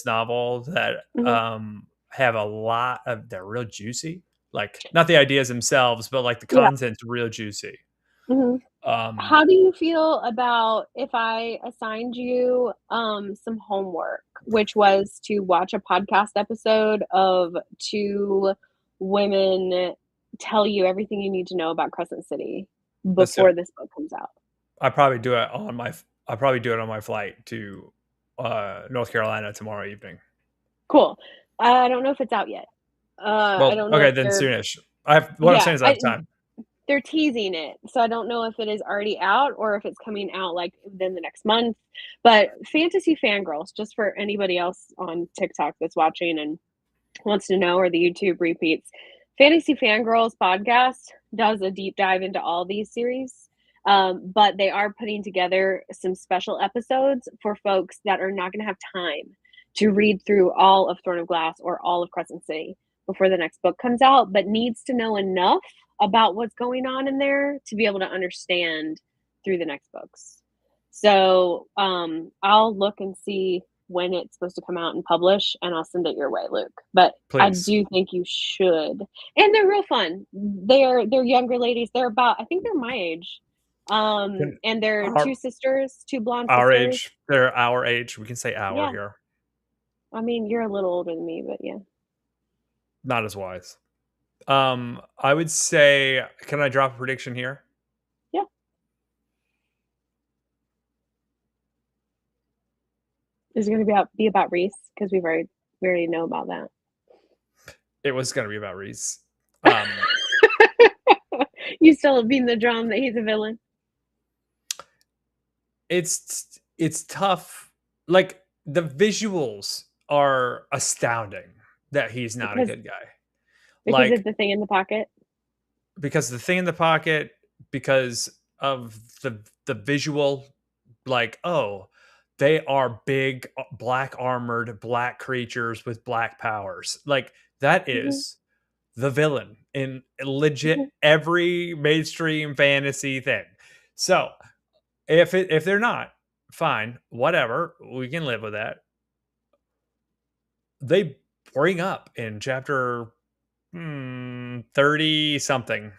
novel that Mhm. have a lot of they're real juicy. Like not the ideas themselves, but like the Yeah. content's real juicy. Mhm. Um How do you feel about if I assigned you some homework, which was to watch a podcast episode of two women tell you everything you need to know about Crescent City let's do it. before this book comes out? I probably do it on my I probably do it on my flight to North Carolina tomorrow evening. Cool. I don't know if it's out yet. I Well, don't know okay, if then they're soonish. I have what I'm yeah, saying is I have time. they're teasing it, so I don't know if it is already out or if it's coming out, like, within the next month, but Fantasy Fangirls, just for anybody else on TikTok that's watching and wants to know, or the YouTube repeats, Fantasy Fangirls podcast does a deep dive into all these series, but they are putting together some special episodes for folks that are not gonna have time to read through all of Throne of Glass or all of Crescent City before the next book comes out, but needs to know enough about what's going on in there to be able to understand through the next books. So I'll look and see when it's supposed to come out and publish, and I'll send it your way, Luke. But I Please. do think you should, and they're real fun. They're younger ladies. They're about I think they're my age, and they're two Our sisters, two blonde our sisters. age. They're our age. We can say our Yeah, here. I mean you're a little older than me, but yeah, Not as wise. I would say, can I drop a prediction here? yeah. Is it going to be about Reese? Because we already know about that. It was going to be about Reese. You still being the drum that he's a villain. It's tough. Like the visuals are astounding that he's not a because good guy. because of Like the thing in the pocket. because the thing in the pocket, because of the visual, like oh, they are big black armored black creatures with black powers. Like that Hmm. is the villain in legit Hmm. every mainstream fantasy thing. So if they're not, fine, whatever, we can live with that. They bring up in chapter 30 something,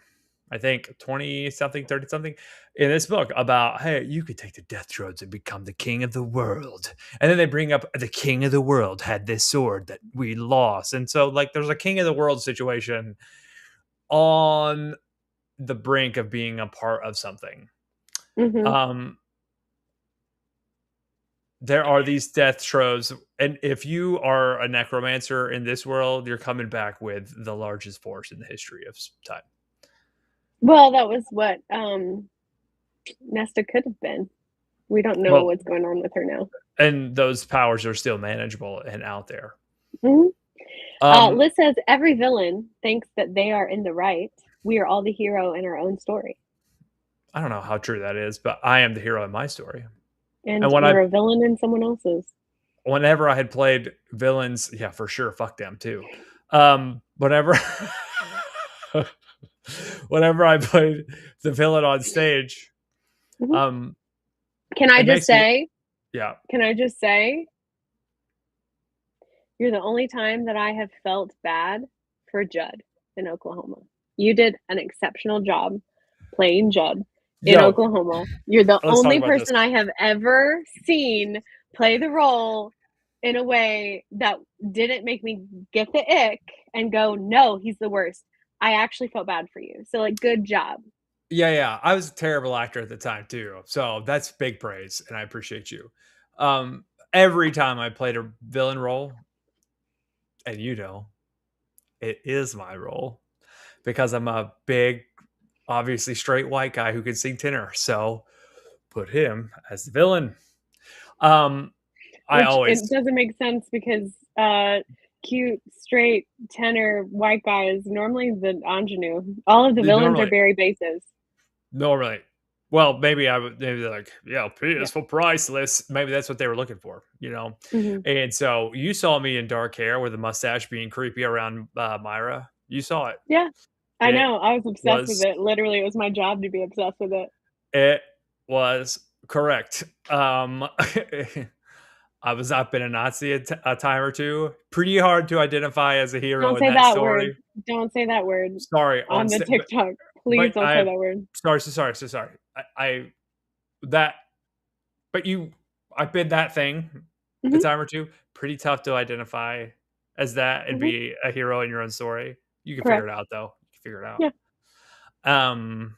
I think 20 something, 30 something in this book about, hey, you could take the death thrones and become the king of the world. And then they bring up the king of the world had this sword that we lost. And so, like, there's a king of the world situation on the brink of being a part of something. Hmm. Um, there are these death troves, and if you are a necromancer in this world, you're coming back with the largest force in the history of time. Well, that was what Nesta could have been. We don't know Well, what's going on with her now. and those powers are still manageable and out there. Hmm. Um, Liz says every villain thinks that they are in the right. We are all the hero in our own story, I don't know how true that is, but I am the hero in my story. and And you're a villain in someone else's. whenever I had played villains, yeah, for sure, fuck them too. Whenever whenever I played the villain on stage, Hmm. um, Can I it just makes me say? yeah. Can I just say? You're the only time that I have felt bad for Judd. in Oklahoma. You did an exceptional job playing Judd in Yo, Oklahoma. You're the let's talk only about this. person I have ever seen play the role in a way that didn't make me get the ick and go, no, he's the worst. I actually felt bad for you. So, like, good job. Yeah. I was a terrible actor at the time too. So that's big praise, and I appreciate you. Every time I played a villain role, and it is my role because I'm a big, obviously straight white guy who can sing tenor. So put him as the villain. I Which it always doesn't make sense because cute, straight, tenor, white guy is normally the ingenue. All of the villains are normally Barry bases. normally. Well, maybe I would. Maybe they're like, yeah, P Yeah. is for priceless. Maybe that's what they were looking for, Mm-hmm. And so you saw me in dark hair with a mustache being creepy around Myra. You saw it. Yeah, I It know. I was obsessed with was it. Literally, it was my job to be obsessed with it. it was correct. I was up in a Nazi a time or two. Pretty hard to identify as a hero Don't in say that that word. story. Don't say that word Sorry, on the but, TikTok. Please but don't say I that word. so sorry. I that but I've been that thing a Hmm. time or two. Pretty tough to identify as that and Hmm. be a hero in your own story. You can figure Correct. it out though. You can figure it out. Yeah. Um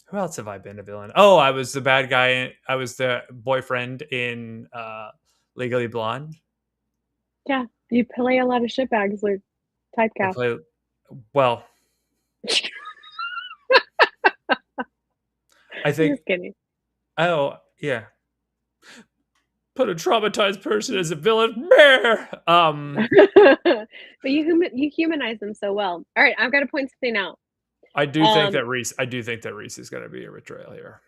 who else have I been a villain? Oh, I was the bad guy. I was the boyfriend in Legally Blonde. Yeah. You play a lot of shitbags, like I typecast. play well, I think Just kidding. oh yeah. Put a traumatized person as a villain. Meh. But you humanize them so well. All right, I've got to point something out. I do think Um, that Reese is gonna be a betrayal here.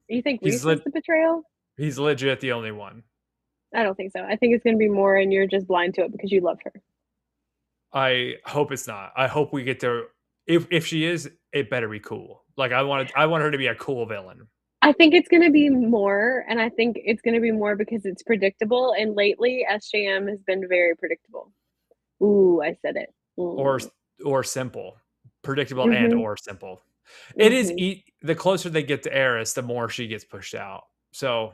you think He's Reese is the betrayal? he's legit the only one. I don't think so. I think it's going to be more, and you're just blind to it because you love her. I hope it's not. I hope we get to if she is, it better be cool. Like I want her to be a cool villain. I think it's going to be more, and I think it's going to be more because it's predictable. And lately, SJM has been very predictable. Ooh, I said it. Or Mm. or simple. Predictable and Mm-hmm. or simple. It is Mm-hmm. the closer they get to Eris, the more she gets pushed out. So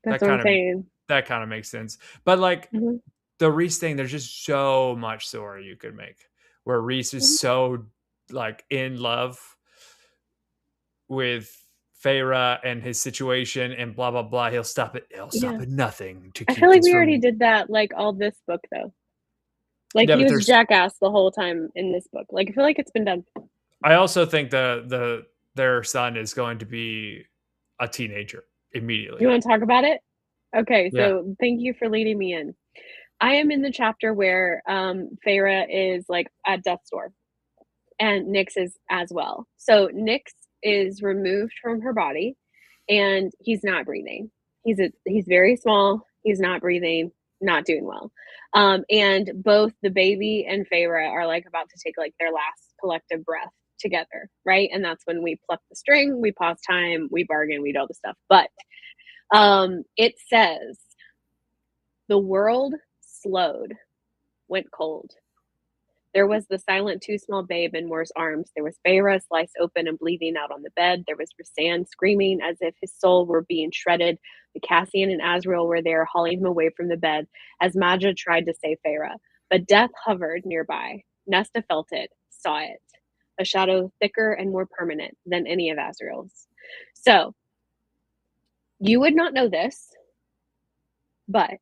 That's that what I'm kind of saying. that kind of makes sense. But like Mm-hmm. the Reese thing, there's just so much story you could make where Reese is so like in love with Feyre and his situation and blah blah blah. He'll stop Yeah. at nothing to I feel keep like this we already from. did that, like, all this book, though. Like, Yeah, he but was there's jackass the whole time in this book. Like, I feel like it's been done. I also think their son is going to be a teenager You immediately. want to talk about it? Okay, Yeah. so thank you for leading me in. I am in the chapter where Feyre is like at death's door, and Nyx is as well. So Nyx is removed from her body, and he's not breathing. He's very small. He's not breathing. Not doing well. And both the baby and Feyre are like about to take like their last collective breath together, right? And that's when we pluck the string, we pause time, we bargain, we do all the stuff. But it says the world slowed, went cold. There was the silent too small babe in Moore's arms. There was Feyre sliced open and bleeding out on the bed. There was Rhysand screaming as if his soul were being shredded. The Cassian and Azriel were there, hauling him away from the bed as Madja tried to save Feyre. But death hovered nearby. Nesta felt it, saw it. A shadow thicker and more permanent than any of Azriel's. So, you would not know this, but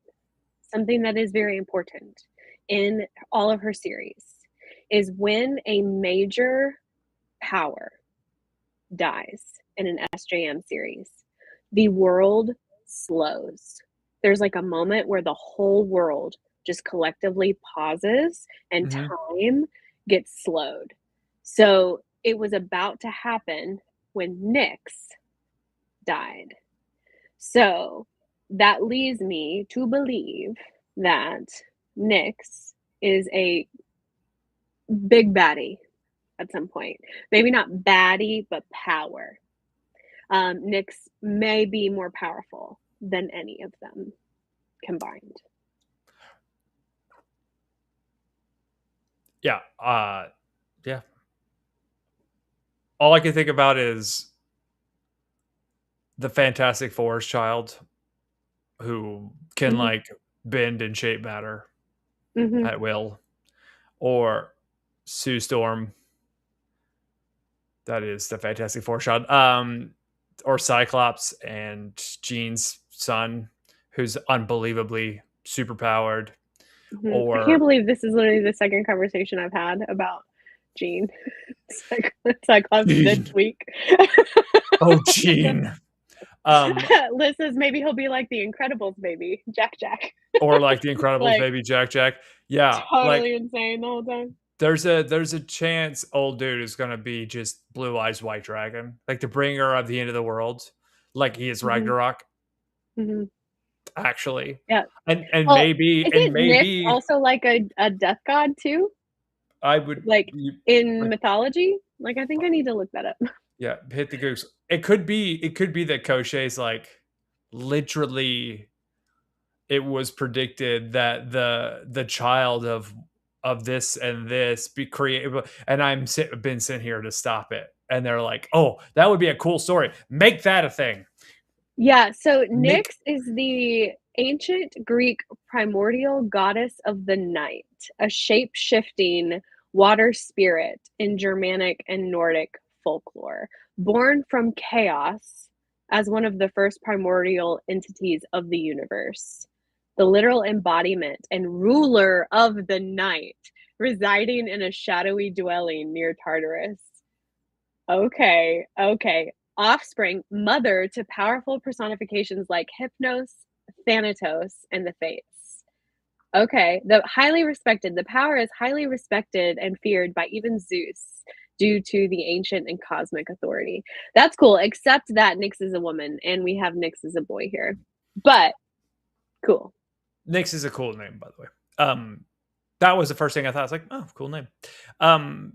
something that is very important in all of her series is when a major power dies in an SJM series, the world slows. There's like a moment where the whole world just collectively pauses and Hmm. time gets slowed. So it was about to happen when Nyx died. So that leads me to believe that Nyx is a big baddie at some point. Maybe not baddie, but power. Nyx may be more powerful than any of them combined. Yeah. Yeah. All I can think about is the Fantastic Four's child who can Mhm. like bend and shape matter Mhm. at will, or Sue Storm. That is the Fantastic Four child. Or Cyclops and Jean's son, who's unbelievably superpowered. Mhm. I can't Or believe this is literally the second conversation I've had about Jean. Cyclops this Jean. week. Oh, Jean. Um, Liz says maybe he'll be like the Incredibles baby, Jack Jack. or like the Incredibles, Like maybe Jack Jack. Yeah, like totally insane the whole time. there's a chance old dude is gonna be just Blue Eyes White Dragon, like the bringer of the end of the world, like he is Mhm. Ragnarok, Mhm. actually. Yeah. And Well, maybe isn't Nyx maybe also like a death god too? I would Like in like, mythology? Like I think I need to look that up. yeah, hit the goose. It could be that Koschei's like literally it was predicted that the child of this and this be created, and been sent here to stop it, and they're like, oh, that would be a cool story, make that a thing. Yeah, so Nyx Make is the ancient Greek primordial goddess of the night, a shape-shifting water spirit in Germanic and Nordic folklore, born from chaos as one of the first primordial entities of the universe, the literal embodiment and ruler of the night, residing in a shadowy dwelling near Tartarus. Okay, okay. Offspring, mother to powerful personifications like Hypnos, Thanatos, and the Fates. Okay, the power is highly respected and feared by even Zeus due to the ancient and cosmic authority. That's cool, except that Nyx is a woman and we have Nyx as a boy here. But cool. Nyx is a cool name, by the way. That was the first thing I thought. I was like, oh, cool name. um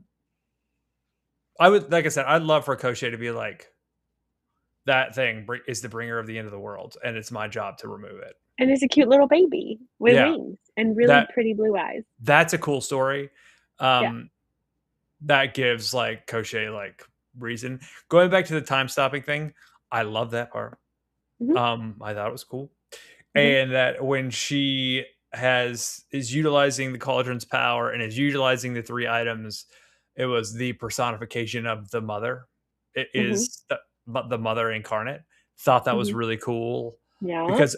I would, like I said, I'd love for Koschei to be like, that thing is the bringer of the end of the world, and it's my job to remove it. And it's a cute little baby with Yeah, wings and really that pretty blue eyes. that's a cool story. Yeah. um that gives like Koschei like reason. Going back to the time stopping thing, I love that part. Mhm, I thought it was cool. mhm, And that when she is utilizing the cauldron's power and is utilizing the three items, it was the personification of the mother. It mhm, is the mother incarnate. Thought that was mhm. really cool Yeah. because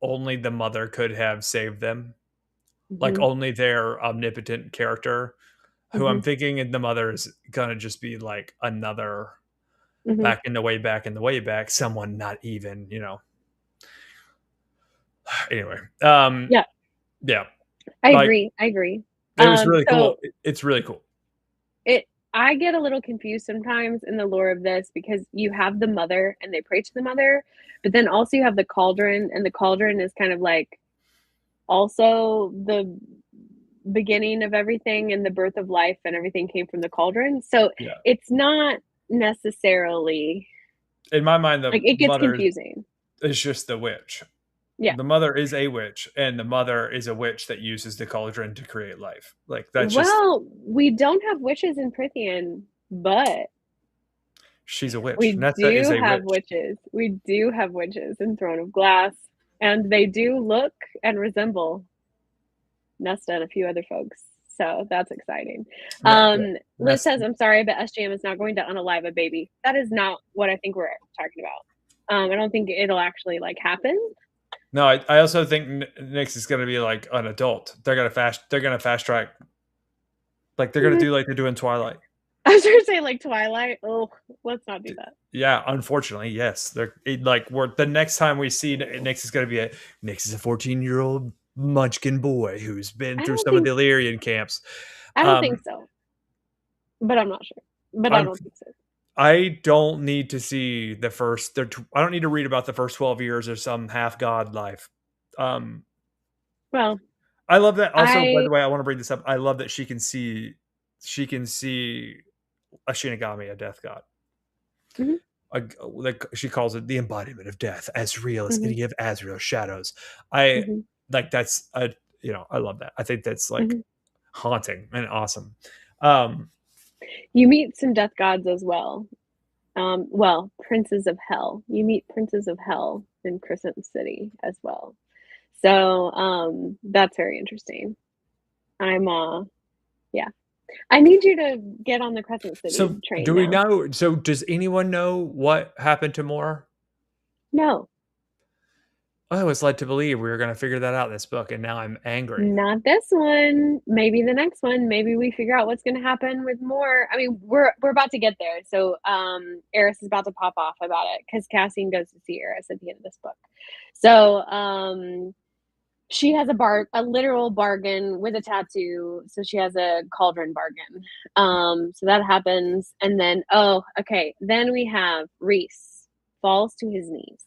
only the mother could have saved them. Like Mhm, only their omnipotent character, who I'm mhm, thinking the mother is gonna just be like another mhm. back in the way back in the way back, someone not even, anyway. Yeah, Yeah. I Like agree, I agree. it was really cool. So It's really cool. it I get a little confused sometimes in the lore of this because you have the mother and they pray to the mother, but then also you have the cauldron, and the cauldron is kind of like also the beginning of everything and the birth of life and everything came from the cauldron. So Yeah. it's not necessarily In my mind, the like it gets mother confusing. is just the witch. Yeah. The mother is a witch, and the mother is a witch that uses the cauldron to create life. Like that's just Well, we don't have witches in Prithian, but she's a witch. we Nesta is do a have witch. witches. We do have witches in Throne of Glass, and they do look and resemble Nesta and a few other folks. So that's exciting. Yeah. Liz Nesta. says, I'm sorry, but SGM is not going to unalive a baby. That is not what I think we're talking about. I don't think it'll actually like happen. No, I also think Nyx is going to be like an adult. They're gonna fast track, like they're gonna Mm, do like they do in Twilight. I was gonna say like Twilight. Oh, let's not do that. Yeah, unfortunately, yes. Like we're the next time we see Nyx is going to be Nyx is a 14-year-old Munchkin boy who's been I through don't some of think the Illyrian camps. I don't think Um, so, but I'm not sure. But I I'm don't think so. I don't need to see the first. I don't need to read about the first 12 years of some half god life. Um, Well, I love that. Also, by I the way, I want to bring this up. I love that she can see a Shinigami, a death god. mhm, Like she calls it the embodiment of death, Azriel is mhm, any of Azriel's shadows. I mhm, like that's I love that. I think that's like mhm. haunting and awesome. You meet some death gods as well. Well, princes of hell. You meet princes of hell in Crescent City as well. So that's very interesting. Yeah. I need you to get on the Crescent City So train do we now. know? So does anyone know what happened to Moore? No, I was led to believe we were going to figure that out in this book, and now I'm angry. not this one. Maybe the next one. Maybe we figure out what's going to happen with more. I mean, we're about to get there. So Eris is about to pop off about it because Cassian goes to see Eris at the end of this book. So she has a literal bargain with a tattoo. So she has a cauldron bargain. So that happens, and then then we have Rhys falls to his knees.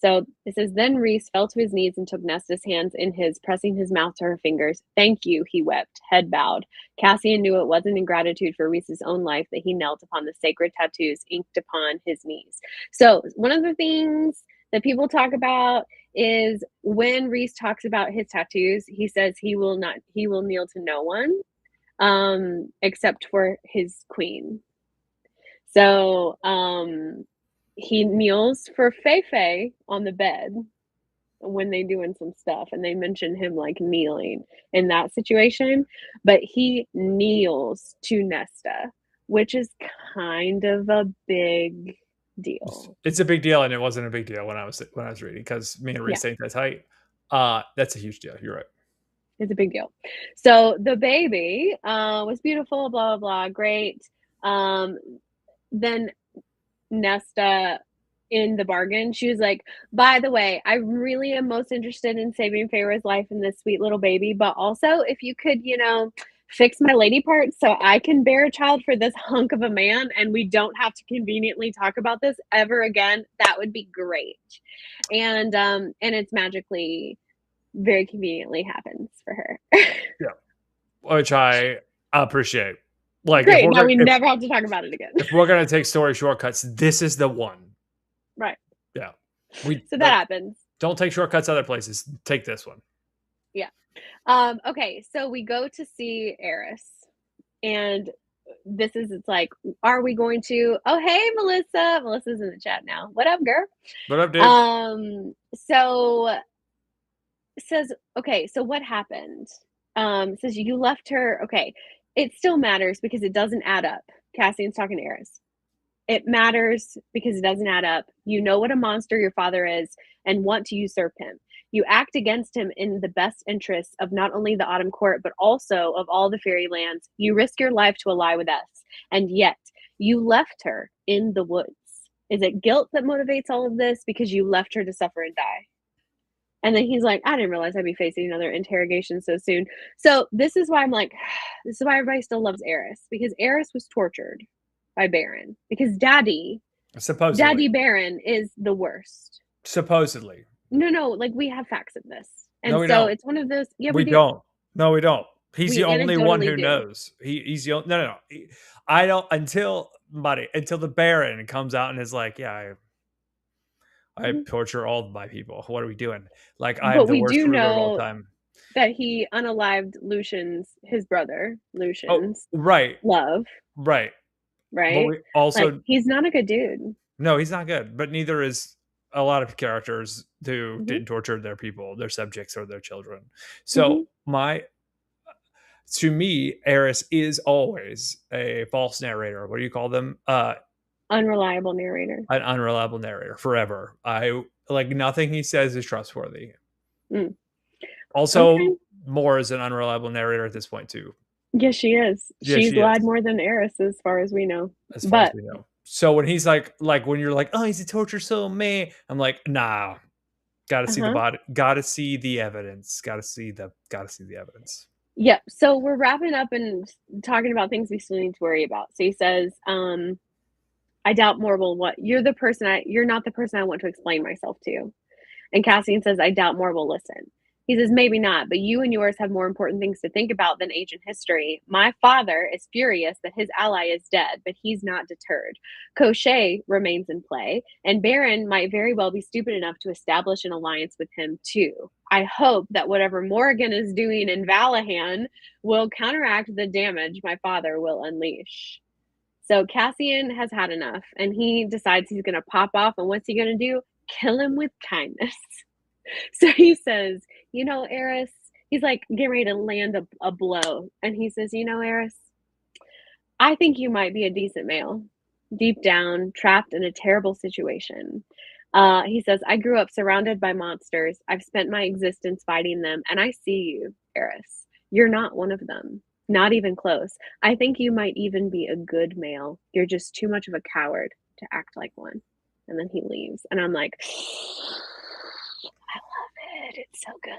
So it says, then Rhys fell to his knees and took Nesta's hands in his, pressing his mouth to her fingers. Thank you, he wept, head bowed. Cassian knew it wasn't in gratitude for Rhys's own life that he knelt upon the sacred tattoos inked upon his knees. So one of the things that people talk about is when Rhys talks about his tattoos, he says he will kneel to no one except for his queen. So he kneels for Fei on the bed when they doing some stuff, and they mention him like kneeling in that situation, but he kneels to Nesta, which is kind of a big deal. It's a big deal, and it wasn't a big deal when I was reading because me and Rhys ain't that tight. That's a huge deal. You're right. It's a big deal. So the baby was beautiful, blah, blah, blah, great. Then Nesta, in the bargain, she was like, by the way, I really am most interested in saving FEYRE'S life and this sweet little baby, but also if you could, fix my lady part so I can bear a child for this hunk of a man and we don't have to conveniently talk about this ever again, that would be great. And it's magically very conveniently happens for her. Yeah, which I appreciate. Like, great, now we never have to talk about it again. If we're gonna take story shortcuts, this is the one. Right. Yeah. So that happens. Don't take shortcuts other places. Take this one. Yeah. Okay, so we go to see Eris, and it's like, are we going to? Oh, hey, Melissa. Melissa's in the chat now. What up, girl? What up, dude? So says, okay, so what happened? Says you left her. Okay, it still matters because it doesn't add up. Cassian's talking to Eris. It matters because it doesn't add up. You know what a monster your father is and want to usurp him. You act against him in the best interests of not only the Autumn Court, but also of all the fairy lands. You risk your life to ally with us. And yet, you left her in the woods. Is it guilt that motivates all of this? Because you left her to suffer and die. And then he's like, I didn't realize I'd be facing another interrogation so soon. So this is why I'm like, this is why everybody still loves Eris. Because Eris was tortured by Baron. Because Daddy Baron is the worst. Supposedly. No, like we have facts of this. And no, we so don't. it's one of those. Yeah, we don't. No, we don't. He's the only one who do. knows. He's the only. No. I don't until the Baron comes out and is like, yeah, I torture all of my people. What are we doing? Like, I'm the worst ruler of all time. That he unalived his brother, Lucian's love. Right. Right. But also, like, he's not a good dude. No, he's not good. But neither is a lot of characters who didn't torture their people, their subjects, or their children. So to me, Eris is always a false narrator. What do you call them? Unreliable narrator. An unreliable narrator forever. I like nothing he says is trustworthy. Also, Moore is an unreliable narrator at this point too. Yes, she is. She's lied more than Eris, as far as we know. As we know. So when he's like when you're like, oh, he's a torture soul, man, I'm like, nah. Gotta see the body. Gotta see the evidence. Gotta see the evidence. Yeah. So we're wrapping up and talking about things we still need to worry about. So he says, I doubt Moore will you're not the person I want to explain myself to. And Cassian says, I doubt Moore will listen. He says, maybe not, but you and yours have more important things to think about than ancient history. My father is furious that his ally is dead, but he's not deterred. Koschei remains in play, and Baron might very well be stupid enough to establish an alliance with him too. I hope that whatever Morgan is doing in Valahan will counteract the damage my father will unleash. So Cassian has had enough, and he decides he's going to pop off, and what's he going to do? Kill him with kindness. So he says, Eris, he's like getting ready to land a blow. And he says, Eris, I think you might be a decent male. Deep down, trapped in a terrible situation. He says, I grew up surrounded by monsters. I've spent my existence fighting them. And I see you, Eris. You're not one of them. Not even close. I think you might even be a good male. You're just too much of a coward to act like one. And then he leaves. And I'm like, I love it. It's so good.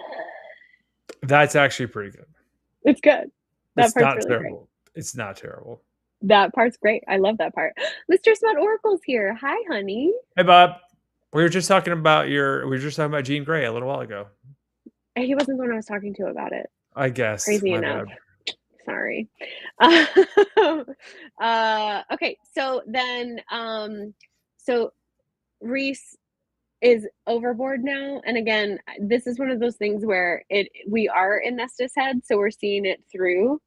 That's actually pretty good. It's good. It's not terrible. It's not terrible. That part's great. I love that part. Mr. Smut Oracle's here. Hi, honey. Hey, Bob. We were just talking about Jean Grey a little while ago. He wasn't the one I was talking to about it. I guess. Crazy enough. Bad. Sorry. Okay. So then, so Rhys is overboard now, and again, this is one of those things where we are in Nesta's head, so we're seeing it through.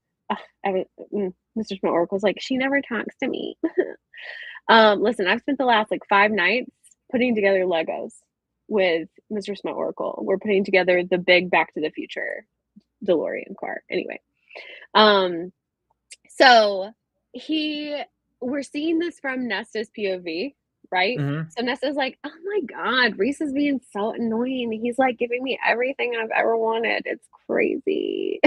Mr. Smut Oracle's like, she never talks to me. Listen, I've spent the last 5 nights putting together Legos with Mr. Smut Oracle. We're putting together the big Back to the Future DeLorean car. Anyway, so we're seeing this from Nesta's POV. Right? Mm-hmm. So Nesta's like, oh my God, Rhys is being so annoying. He's giving me everything I've ever wanted. It's crazy.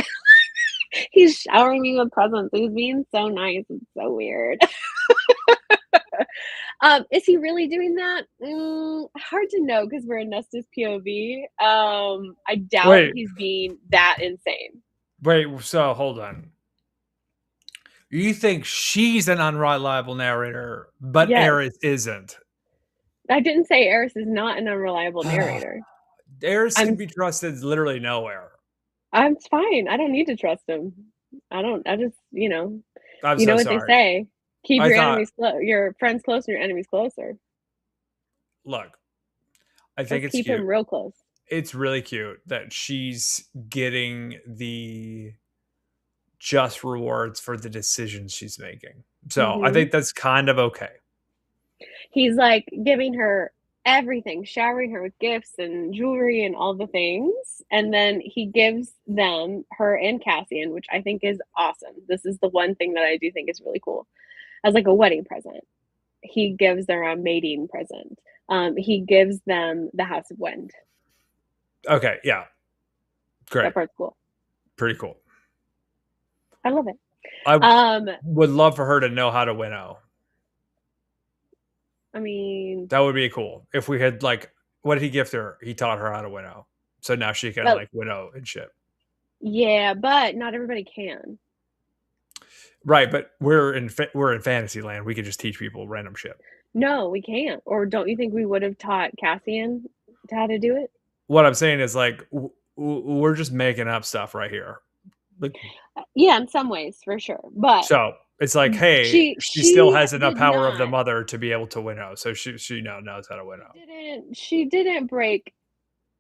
He's showering me with presents. He's being so nice. It's so weird. Is he really doing that? Hard to know because we're in Nesta's POV. I doubt he's being that insane. Wait, so hold on. You think she's an unreliable narrator, but yes. Eris isn't. I didn't say Eris is not an unreliable narrator. Eris can be trusted literally nowhere. I'm fine. I don't need to trust him. I just, I'm what they say. Keep your friends close and your enemies closer. Look, I think it's keep cute. Him real close. It's really cute that she's getting the just rewards for the decisions she's making. So I think that's kind of okay. He's giving her everything, showering her with gifts and jewelry and all the things. And then he gives them, her and Cassian, which I think is awesome. This is the one thing that I do think is really cool. As a wedding present. He gives them a mating present. He gives them the House of Wind. Okay, yeah. Great. That part's cool. Pretty cool. I love it. I would love for her to know how to winnow. I mean, that would be cool. If we had what did he gift her? He taught her how to winnow. So now she can winnow and shit. Yeah, but not everybody can. Right, but we're in fantasy land. We could just teach people random shit. No, we can't. Or don't you think we would have taught Cassian how to do it? What I'm saying is we're just making up stuff right here. Yeah, in some ways, for sure. But so it's hey, she still has enough power of the mother to be able to winnow. So she now knows how to winnow. She didn't break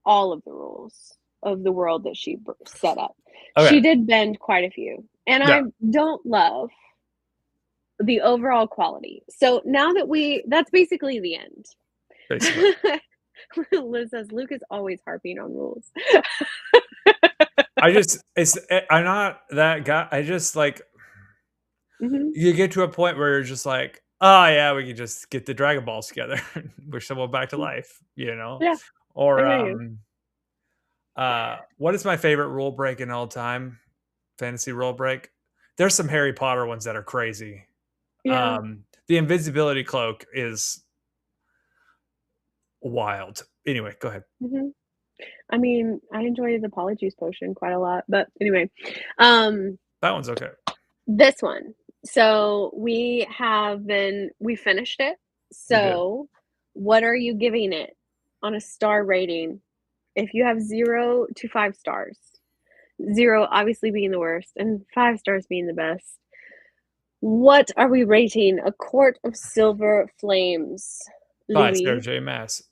all of the rules of the world that she set up. Okay. She did bend quite a few. And I don't love the overall quality. So now that that's basically the end. Basically. Liz says, Luke is always harping on rules. I'm not that guy. I just you get to a point where you're just oh yeah, we can just get the Dragon Balls together and wish someone back to life, Yeah. Or what is my favorite rule break in all time? Fantasy rule break. There's some Harry Potter ones that are crazy. Yeah. The invisibility cloak is wild. Anyway, go ahead. Mm-hmm. I mean, I enjoy the Polyjuice potion quite a lot, but anyway, that one's okay. This one. So we finished it. So what are you giving it on a star rating, if you have 0 to 5 stars, 0 obviously being the worst, and 5 stars being the best, what are we rating A Court of Silver Flames? By Sarah Louis? J. Maas.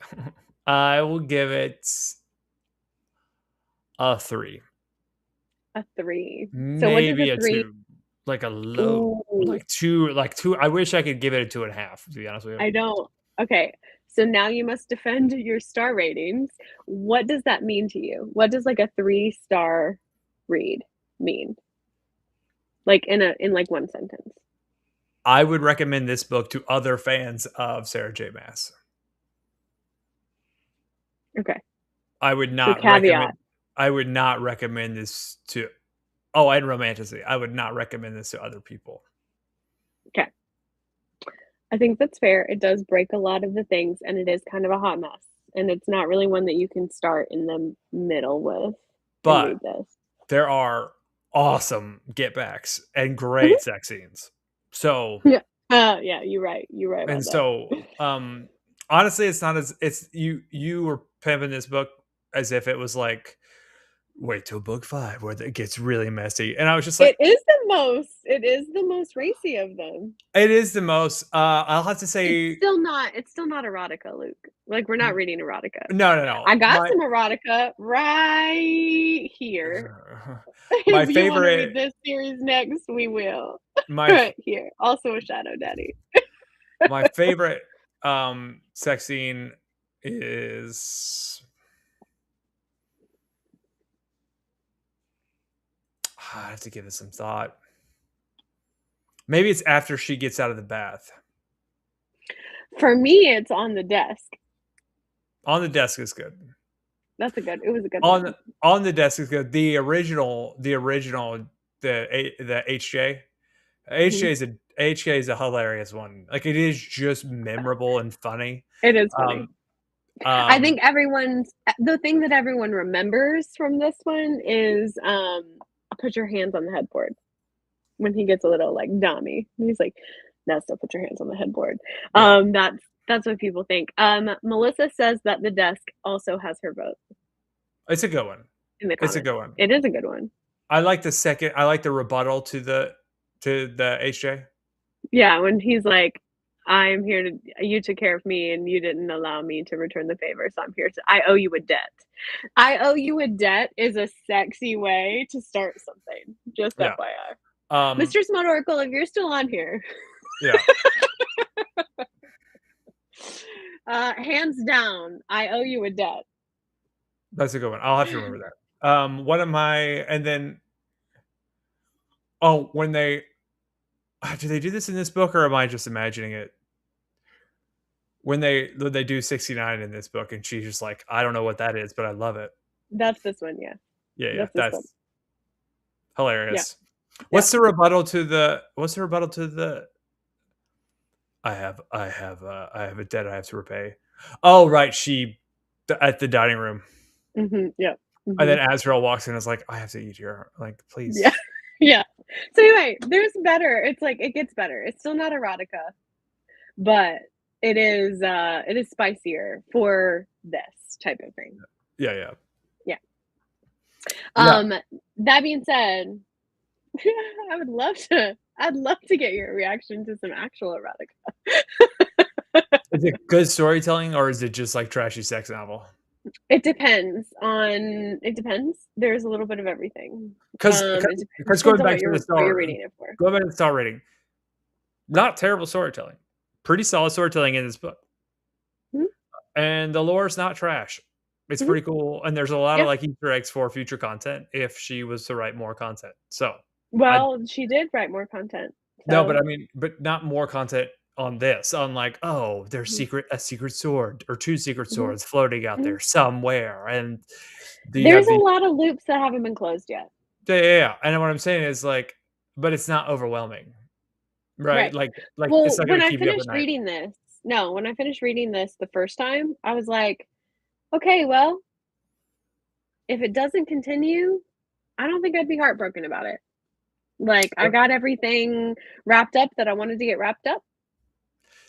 I will give it a 3. A 3. So what does a Maybe a 3? 2. Like a low, Ooh, 2. I wish I could give it a 2.5, to be honest with you. I don't. Okay, so now you must defend your star ratings. What does that mean to you? What does like a 3-star read mean? Like in like one sentence. I would recommend this book to other fans of Sarah J. Maas. Okay. I would So not recommend. caveat. I would not recommend this to. Oh, and romantasy. I would not recommend this to other people. Okay. I think that's fair. It does break a lot of the things, and it is kind of a hot mess. And it's not really one that you can start in the middle with and But read this. there are awesome get backs and Mhm. great sex scenes. So Yeah. Yeah, you're right. You're right and about that. so honestly, it's not as it's you were pimping this book as if it was like wait till book 5 where it gets really messy, and I was just like, It is the most racy of them. it is the most. I'll have to say, It's still not erotica, Luke. Like we're not reading erotica. no, no, no. I got some erotica right here. My If you want to favorite, read this series next, we will. my Right here. Also a shadow daddy. my favorite sex scene is I have to give it some thought. Maybe it's after she gets out of the bath. For me, it's on the desk. On the desk is good. It was a good On one. on the desk is good. The HJ. Mhm. HJ is a hilarious one. Like it is just memorable and funny. It is funny. Um, I um, think the thing that everyone remembers from this one is put your hands on the headboard when he gets a little like dummy. He's like, Nesta, put your hands on the headboard. yeah, That's what people think. Melissa says that the desk also has her vote it's a good one. in the It's a comments. good one. It is a good one. I like the rebuttal to the HJ. Yeah, when he's like, I'm here to you took care of me and you didn't allow me to return the favor, so I'm here to I owe you a debt. I owe you a debt is a sexy way to start something. Just Yeah. FYI. Um, Mr. Smut Oracle, if you're still on here, yeah. hands down, I owe you a debt. That's a good one. I'll have to remember that. One of my and then when they do they do this in this book or am I just imagining it? When they do 69 in this book and she's just like, I don't know what that is, but I love it. That's this one, yeah. Yeah, That's this one. that's Yeah. hilarious. Yeah. What's the rebuttal to the I have a debt I have to repay. Oh, right, she at the dining room. Yeah. And then Azriel walks in and is like, I have to eat here. Like, Yeah. please. Yeah. So anyway, there's better. It's like it gets better. It's still not erotica, but it is spicier for this type of thing. Yeah, yeah. Yeah. Yeah. That being said, I'd love to get your reaction to some actual erotica. Is it good storytelling or is it just like trashy sex novel? It depends. There's a little bit of everything. Because Depends going on back to the what you're star, reading it for. going back to the star rating, not terrible storytelling, pretty solid storytelling in this book, Mhm. and the lore is not trash. It's Mhm. pretty cool, and there's a lot of Yeah. like Easter eggs for future content if she was to write more content. So, I Well, she did write more content. no, but So I mean, but not more content on this. On like, oh, there's mhm. a secret sword or 2 secret Mhm. swords floating out Mhm. there somewhere, and you There's have a the lot of loops that haven't been closed yet. yeah. And what I'm saying is like, but it's not overwhelming, right? Right. Like it's Well, not gonna keep you up at night. when I finished reading this the first time, I was like, okay, well, if it doesn't continue, I don't think I'd be heartbroken about it. Like, I got everything wrapped up that I wanted to get wrapped up.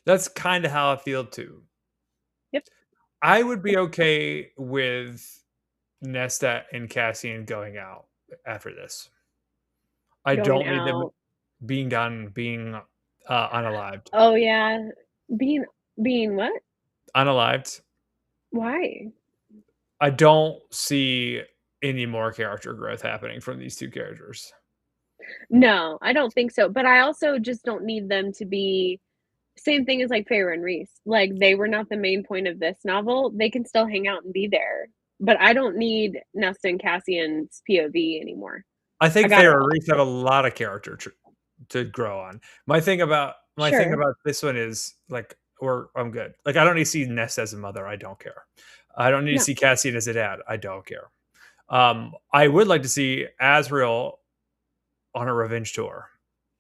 That's kind of how I feel too. Yep. I would be okay with Nesta and Cassian going out after this. I Going don't need them out. being done, being unalived. Oh yeah. Being being what? Unalived. Why? I don't see any more character growth happening from these two characters. No, I don't think so. But I also just don't need them to be same thing as like Feyre and Rhys. Like they were not the main point of this novel. They can still hang out and be there. But I don't need Nesta and Cassian's POV anymore. I I think got it Feyre and all. Reese have a lot of character to grow on. My thing Sure. about this one is like, or I'm good. Like I don't need to see Ness as a mother. I don't care. I don't need to No. see Cassian as a dad. I don't care. I would like to see Azriel on a revenge tour,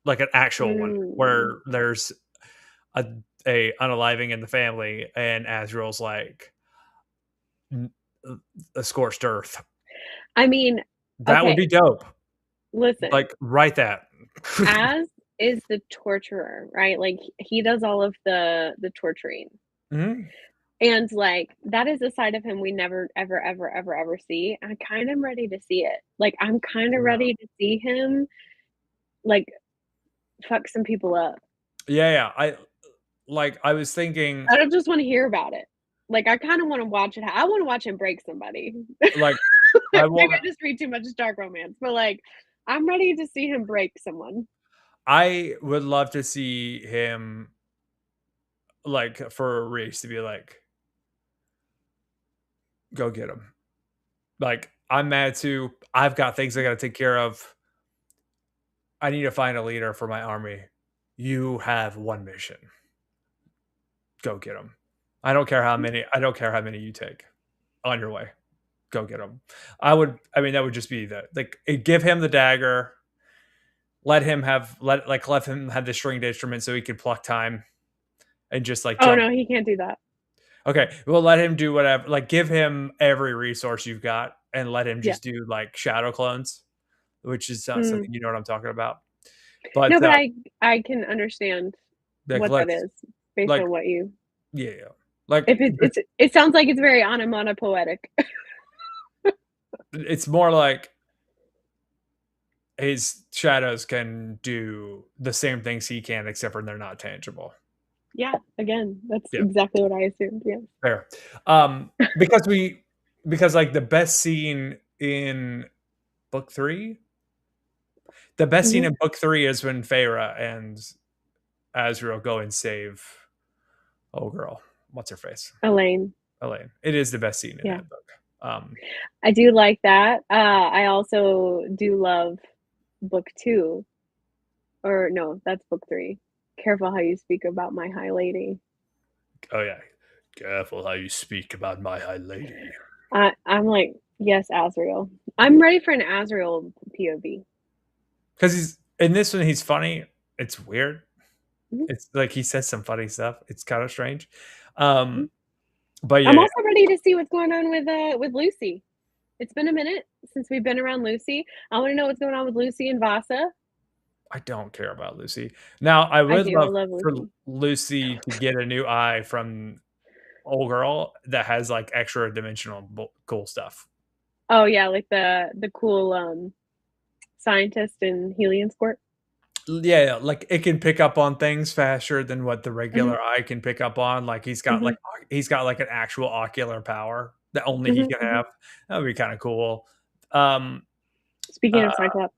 like an actual one Mm. where there's a a unaliving in the family and Azriel's like a scorched earth. I mean, That would okay, be dope. listen. Like write that. Az is the torturer, right? Like he does all of the torturing. Mhm. And like that is a side of him we never ever ever ever ever see. I kind of am ready to see it. Like I'm kind of Yeah. ready to see him like fuck some people up. Yeah, yeah. I was thinking I don't just want to hear about it. Like I kind of want to watch it. I want to watch him break somebody. like I Maybe I want just read too much dark romance, but like I'm ready to see him break someone. I would love to see him like for a race to be like go get him. Like I'm mad too. I've got things I got to take care of. I need to find a leader for my army. You have one mission. Go get him. I don't care how many you take. On your way. Go get him. I mean that would just be the like give him the dagger. Let him have the stringed instrument so he could pluck time and just like Oh jump. no, he can't do that. Okay, well let him do whatever. Like give him every resource you've got and let him Yeah. just do like shadow clones, which is Mm. something you know what I'm talking about. But No, but I can understand like what that let's is based like on what you yeah, yeah. Like if it sounds like it's very onomatopoetic. it's more like his shadows can do the same things he can, except for they're not tangible. Yeah, again, that's Yeah, exactly what I assumed, yes. fair. Because like the best scene in book three, the best scene Mhm. in book three is when Feyre and Azriel go and save oh girl, what's her face? Elaine, Elaine. It is the best scene in yeah. that book. Um, I do like that. I also do love book 2. Or no, that's book 3. Careful how you speak about my high lady. oh yeah. Careful how you speak about my high lady. I'm like, yes, Azriel. I'm ready for an Azriel POV. Because he's in this one, he's funny. It's weird. Mhm, It's like he says some funny stuff. It's kind of strange. mhm. But I'm yeah, also ready to see what's going on with Lucy. It's been a minute since we've been around Lucy. I want to know what's going on with Lucy and Vasa. I don't care about Lucy. Now, I I would do. I love love for Lucy. Lucy to get a new eye from old girl that has like extra dimensional cool stuff. Oh yeah, like the cool scientist in Helion Squirt. Yeah, yeah, like it can pick up on things faster than what the Mhm, regular eye can pick up on. Like mhm, he's got like an actual ocular power that only he mhm, can mhm. have. That would be kind of cool. Um, Speaking uh, of Cyclops,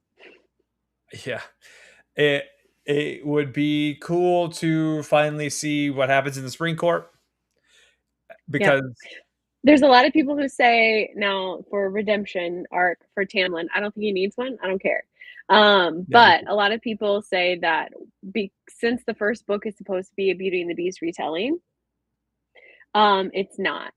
yeah, it it would be cool to finally see what happens in the Spring Court yeah. because There's a lot of people who say now for redemption arc for Tamlin, I don't think he needs one. I don't care. yeah, But a lot of people say that since the first book is supposed to be a Beauty and the Beast retelling, it's not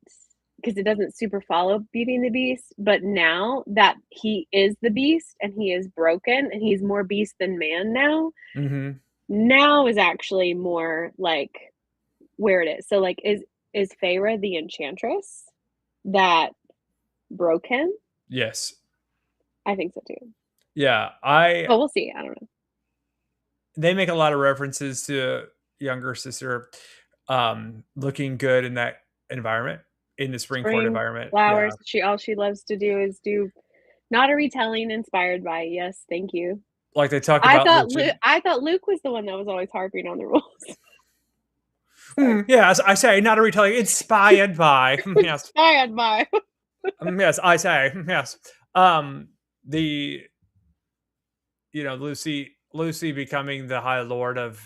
because it doesn't super follow Beauty and the Beast. But now that he is the Beast and he is broken and he's more beast than man now, hmm now is actually more like where it is. So like is Feyre the enchantress that broke him? yes, I think so too. yeah. I But we'll see. I don't know. They make a lot of references to younger sister looking good in that environment. in the spring court Spring environment. Yeah. flowers. All she loves to do is do not a retelling inspired by. Yes, thank you. Like they talk about Lucian. I thought Luke was the one that was always harping on the rules. Yes, I say not a retelling inspired by. Yes. Inspired by. Yes, I say. Yes. The Lucy becoming the High Lord of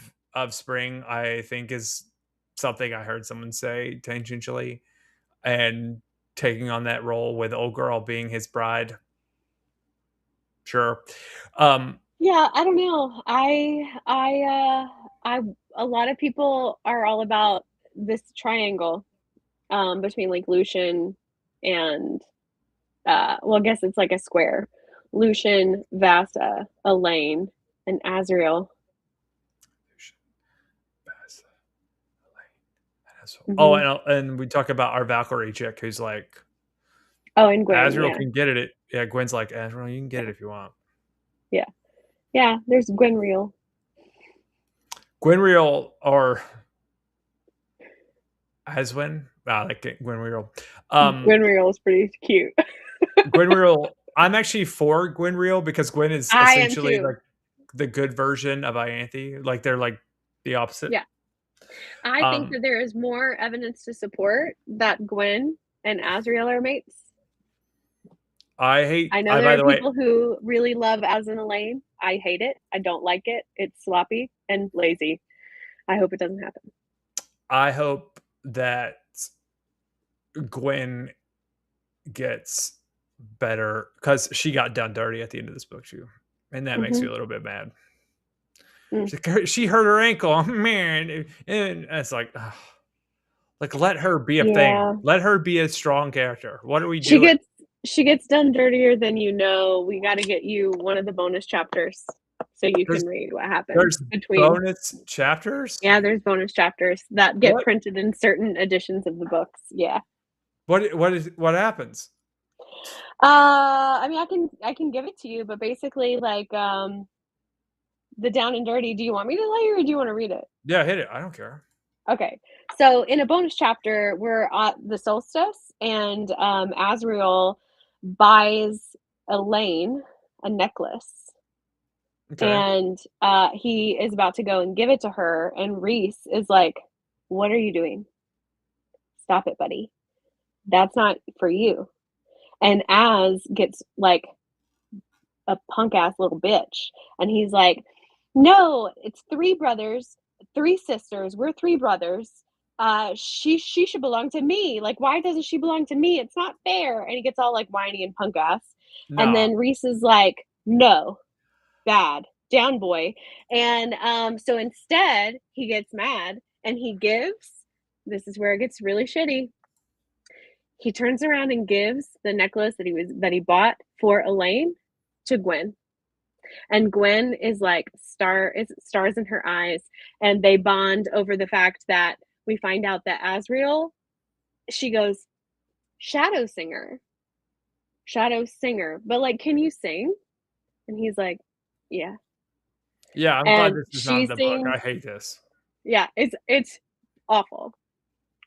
Spring, I think is something I heard someone say tangentially, and taking on that role with old girl being his bride. Sure. Yeah, I don't know. A lot of people are all about this triangle between like Lucian and well, I guess it's like a square. Lucian, Vasa, Elaine, and Azriel. Oh, Mhm. and we talk about our Valkyrie chick who's like, Oh, and Gwyn, Azriel yeah. can get it. Yeah, Gwen's like, Azriel, you can get it if you want. Yeah. Yeah, there's Gwynreal. Gwynreal or Aswin. I like Gwynreal. Gwynreal is pretty cute. Gwynreal. I'm actually for Gwynreal because Gwyn is I am essentially too. like the good version of Ianthe. Like they're like the opposite. Yeah. I think that there is more evidence to support that Gwyn and Azriel are mates. I know there by are the way, people who really love Az and Elaine. I hate it. I don't like it. It's sloppy and lazy. I hope it doesn't happen. I hope that Gwyn gets better because she got done dirty at the end of this book too, and that makes me a little bit mad. She hurt her ankle, man, and it's like, ugh. Like let her be a thing. Let her be a strong character. What are we doing? She gets done dirtier than you know. We got to get you one of the bonus chapters so you can read what happens There's between bonus chapters. Yeah, there's bonus chapters that get printed in certain editions of the books. Yeah. What happens? I mean, I can give it to you, but basically, like, the down and dirty. Do you want me to tell you, or do you want to read it? Yeah, hit it. I don't care. Okay, so in a bonus chapter, we're at the solstice, and Azriel buys Elaine a necklace, and he is about to go and give it to her, and Rhys is like, "What are you doing? Stop it, buddy. That's not for you." And Az gets like a punk ass little bitch, and he's like, "No, it's 3 brothers, 3 sisters. We're 3 brothers. She should belong to me. Like, why doesn't she belong to me? It's not fair." And he gets all like whiny and punk ass. And then Rhys is like, "No, bad, down boy." And so instead, he gets mad and he gives. This is where it gets really shitty. He turns around and gives the necklace that he bought for Elaine to Gwyn. And Gwyn is like stars in her eyes, and they bond over the fact that we find out that Azriel, she goes, shadow singer, but like, can you sing? And he's like, yeah. Yeah, I'm glad this is not in the book. I hate this. Yeah, it's awful.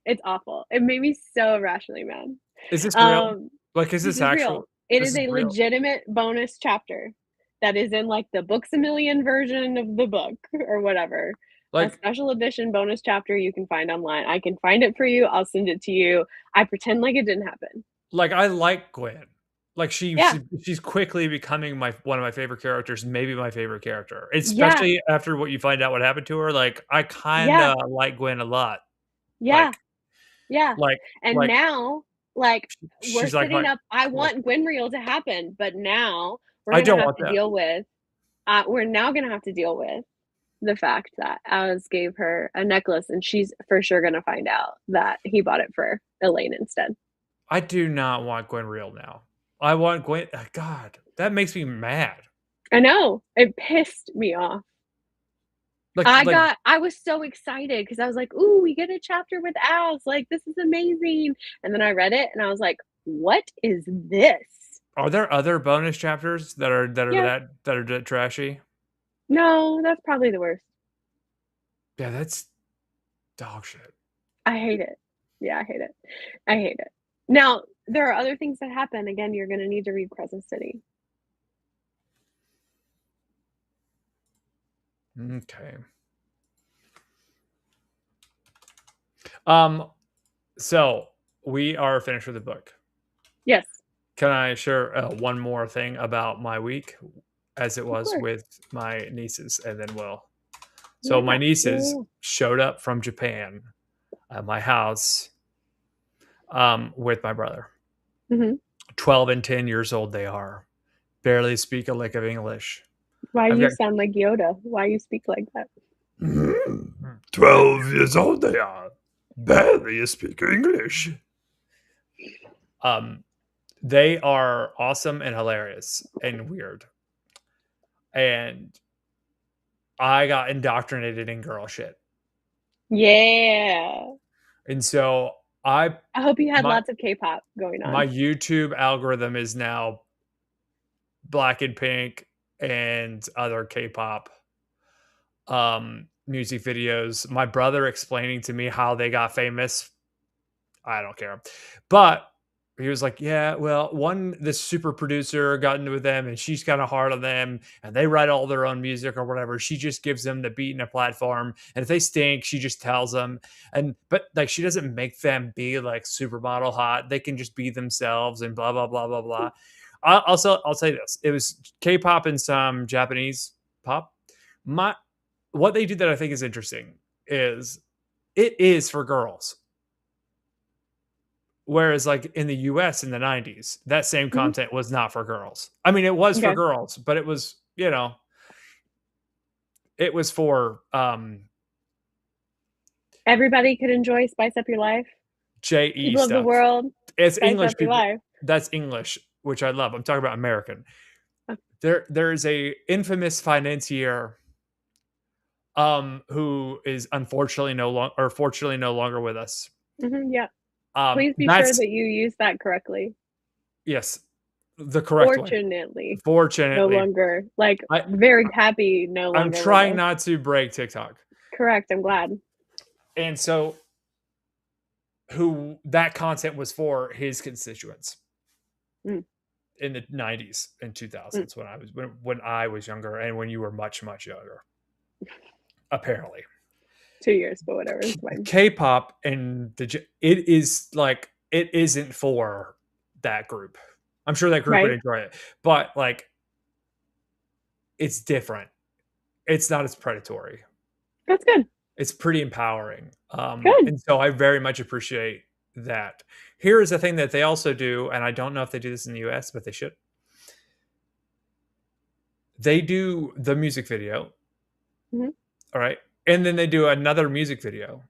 It's awful. It made me so irrationally mad. Is this real? Like, is this actual? Real? It is a legitimate bonus chapter that is in like the Books a Million version of the book or whatever. Like a special edition bonus chapter you can find online. I can find it for you. I'll send it to you. I pretend like it didn't happen. Like I like Gwyn. Like she's quickly becoming one of my favorite characters, maybe my favorite character. Especially after what you find out what happened to her. Like I kind of like Gwyn a lot. Yeah. And like now, like we're she's setting up. I want Gwynreal to happen, but now we're I gonna don't have want to that. deal with. We're now gonna have to deal with the fact that Az gave her a necklace, and she's for sure gonna find out that he bought it for Elaine instead. I do not want Gwynreal now. I want Gwyn. God, that makes me mad. I know. It pissed me off. I was so excited because I was like, "Ooh, we get a chapter with Az! Like, this is amazing!" And then I read it, and I was like, "What is this?" Are there other bonus chapters that are that trashy? No, that's probably the worst. Yeah, that's dog shit. I hate it. Yeah, I hate it. I hate it. Now, there are other things that happen. Again, you're going to need to read Crescent City. Okay. So we are finished with the book. Yes. Can I share one more thing about my week, as it Of was course. with my nieces, and then we'll. So Yeah. my nieces Yeah. showed up from Japan at my house with my brother. Mm-hmm. 12 and 10 years old they are. Barely speak a lick of English. Why I've you got sound like Yoda? Why you speak like that? 12 years old they are. Barely speak English. They are awesome and hilarious and weird. And I got indoctrinated in girl shit. Yeah. And so I hope you had my lots of K-pop going my on. YouTube algorithm is now Black and Pink and other K-pop music videos. My brother explaining to me how they got famous. I don't care. But he was like, yeah, well, this super producer got into them and she's kind of hard on them and they write all their own music or whatever. She just gives them the beat and a platform. And if they stink, she just tells them. But like, she doesn't make them be like supermodel hot. They can just be themselves and blah, blah, blah, blah, blah. I'll say this. It was K-pop and some Japanese pop. What they do that I think is interesting is it is for girls. Whereas, like in the US in the 90s, that same Mhm. content was not for girls. I mean, it was for Okay. girls, but it was, it was for Everybody could enjoy Spice Up Your Life. JE People of the stuff. world, It's spice English up your people. life. That's English, which I love. I'm talking about American. Oh. There is a infamous financier who is unfortunately fortunately no longer with us. Yeah. Please be sure That's that you use that correctly. yes, the correct way. Fortunately, no Fortunately, longer, like, I very happy no I'm longer with trying us. not to break TikTok. Correct, I'm glad. And so who that content was for his constituents Mm, in the 90s and mm. 2000s when I was younger and when you were much younger, apparently. 2 years, but whatever, it's fine. K-pop and it is like it isn't for that group. I'm sure that group would Right? enjoy it, but like it's different. It's not as predatory. That's good. It's pretty empowering. Good. And so I very much appreciate that. Here is a thing that they also do, and I don't know if they do this in the US, but they should. They do the music video. Mhm. All right. And then they do another music video,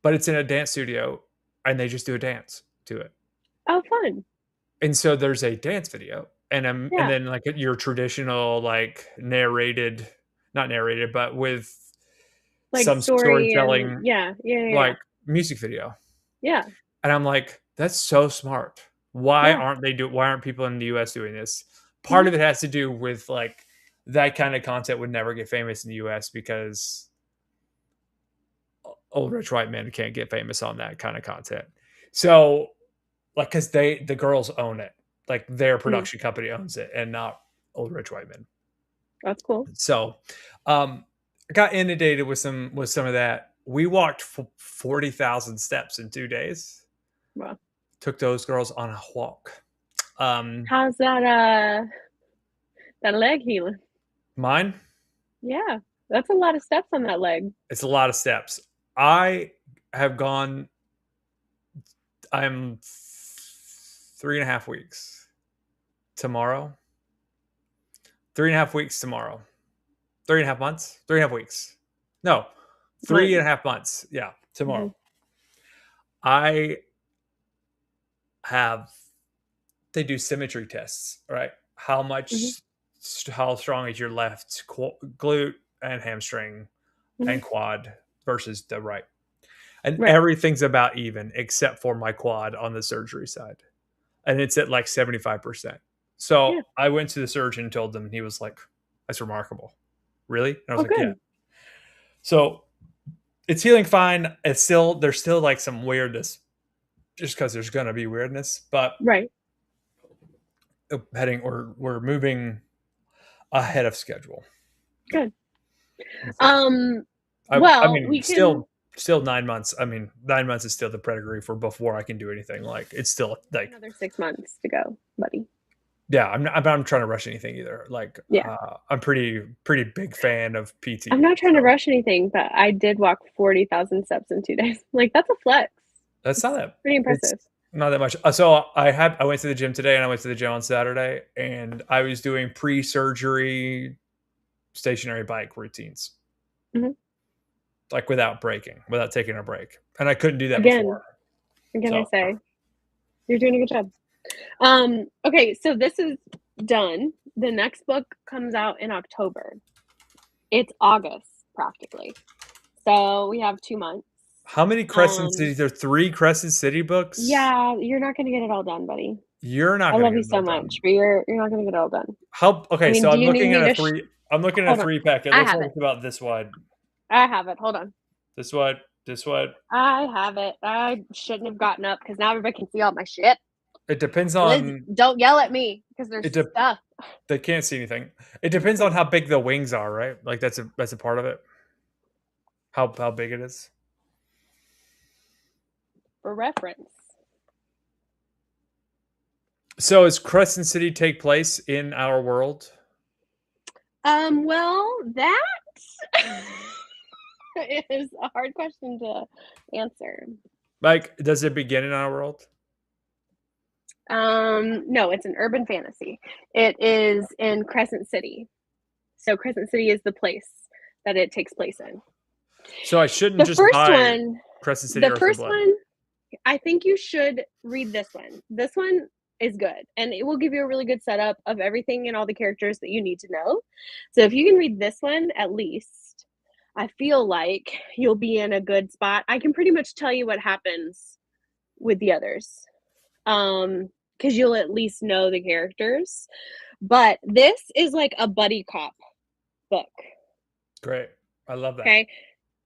but it's in a dance studio and they just do a dance to it. Oh, fun. And so there's a dance video and Yeah. then like your traditional like narrated, not narrated, but with Like, some story and storytelling yeah. Yeah, yeah, yeah. like music video. Yeah. And I'm like, that's so smart. Why Yeah. aren't people in the US doing this? Part Mhm. of it has to do with like that kind of content would never get famous in the US because old rich white men can't get famous on that kind of content. So like because the girls own it. Like their Mhm. production company owns it and not old rich white men. That's cool. So I got inundated with some of that. We walked 40,000 steps in 2 days. Wow. Took those girls on a walk. How's that leg healing? Mine, Yeah. That's a lot of steps on that leg. it's a lot of steps. I have gone. I'm 3.5 weeks tomorrow. 3.5 weeks tomorrow. 3.5 months. 3.5 weeks. No, three Months. and a half months. Yeah, tomorrow. Mhm. I have. They do symmetry tests, right? Mhm. How strong is your left glute and hamstring Mhm. and quad versus the right? And Right. everything's about even except for my quad on the surgery side. And it's at like 75%. So Yeah. I went to the surgeon and told him, and he was like, that's remarkable. Really? And I was Oh, like, yeah. good. So It's healing fine. There's still like some weirdness, just because there's gonna be weirdness. But Right. we're moving ahead of schedule. Good. So, I Well, mean, we can still 9 months. I mean, 9 months is still the pedigree for before I can do anything. Like it's still like, another 6 months to go, buddy. yeah. I'm trying to rush anything either. Like Yeah. I'm pretty big fan of PT. I'm not trying to So rush anything, but I did walk 40,000 steps in 2 days. Like, that's a flex. that's not It's that. pretty It's impressive. not that much. So I went to the gym today and I went to the gym on Saturday and I was doing pre-surgery stationary bike routines. hmm Like without breaking, without taking a break. And I couldn't do that Again, before. I So say, you're doing a good job. Okay, so this is done. The next book comes out in October. It's August, practically. So we have 2 months. how many Crescent City? There are 3 Crescent City books. Yeah, you're not gonna get it all done, buddy. You're not I gonna love get you it all so done. much, but you're not gonna get it all done. How okay, I mean, so do I'm you need looking at me a to? 3 I'm looking at a Hold on. 3-pack. It I looks have like it. it's about this wide. I have it. Hold on. This wide, this wide. I have it. I shouldn't have gotten up because now everybody can see all my shit. It depends Liz, on don't yell at me because there's it de- stuff. they can't see anything. It depends on how big the wings are, right? Like that's a part of it. How big it is. For reference. So does Crescent City take place in our world? Well, that is a hard question to answer. Like, does it begin in our world? No, it's an urban fantasy. It is in Crescent City. So Crescent City is the place that it takes place in. So I shouldn't The just first buy one, Crescent City Earth and Blood. I think you should read this one. This one is good, and it will give you a really good setup of everything and all the characters that you need to know. So if you can read this one, at least, I feel like you'll be in a good spot. I can pretty much tell you what happens with the others, because you'll at least know the characters. But this is like a buddy cop book. Great. I love that. Okay.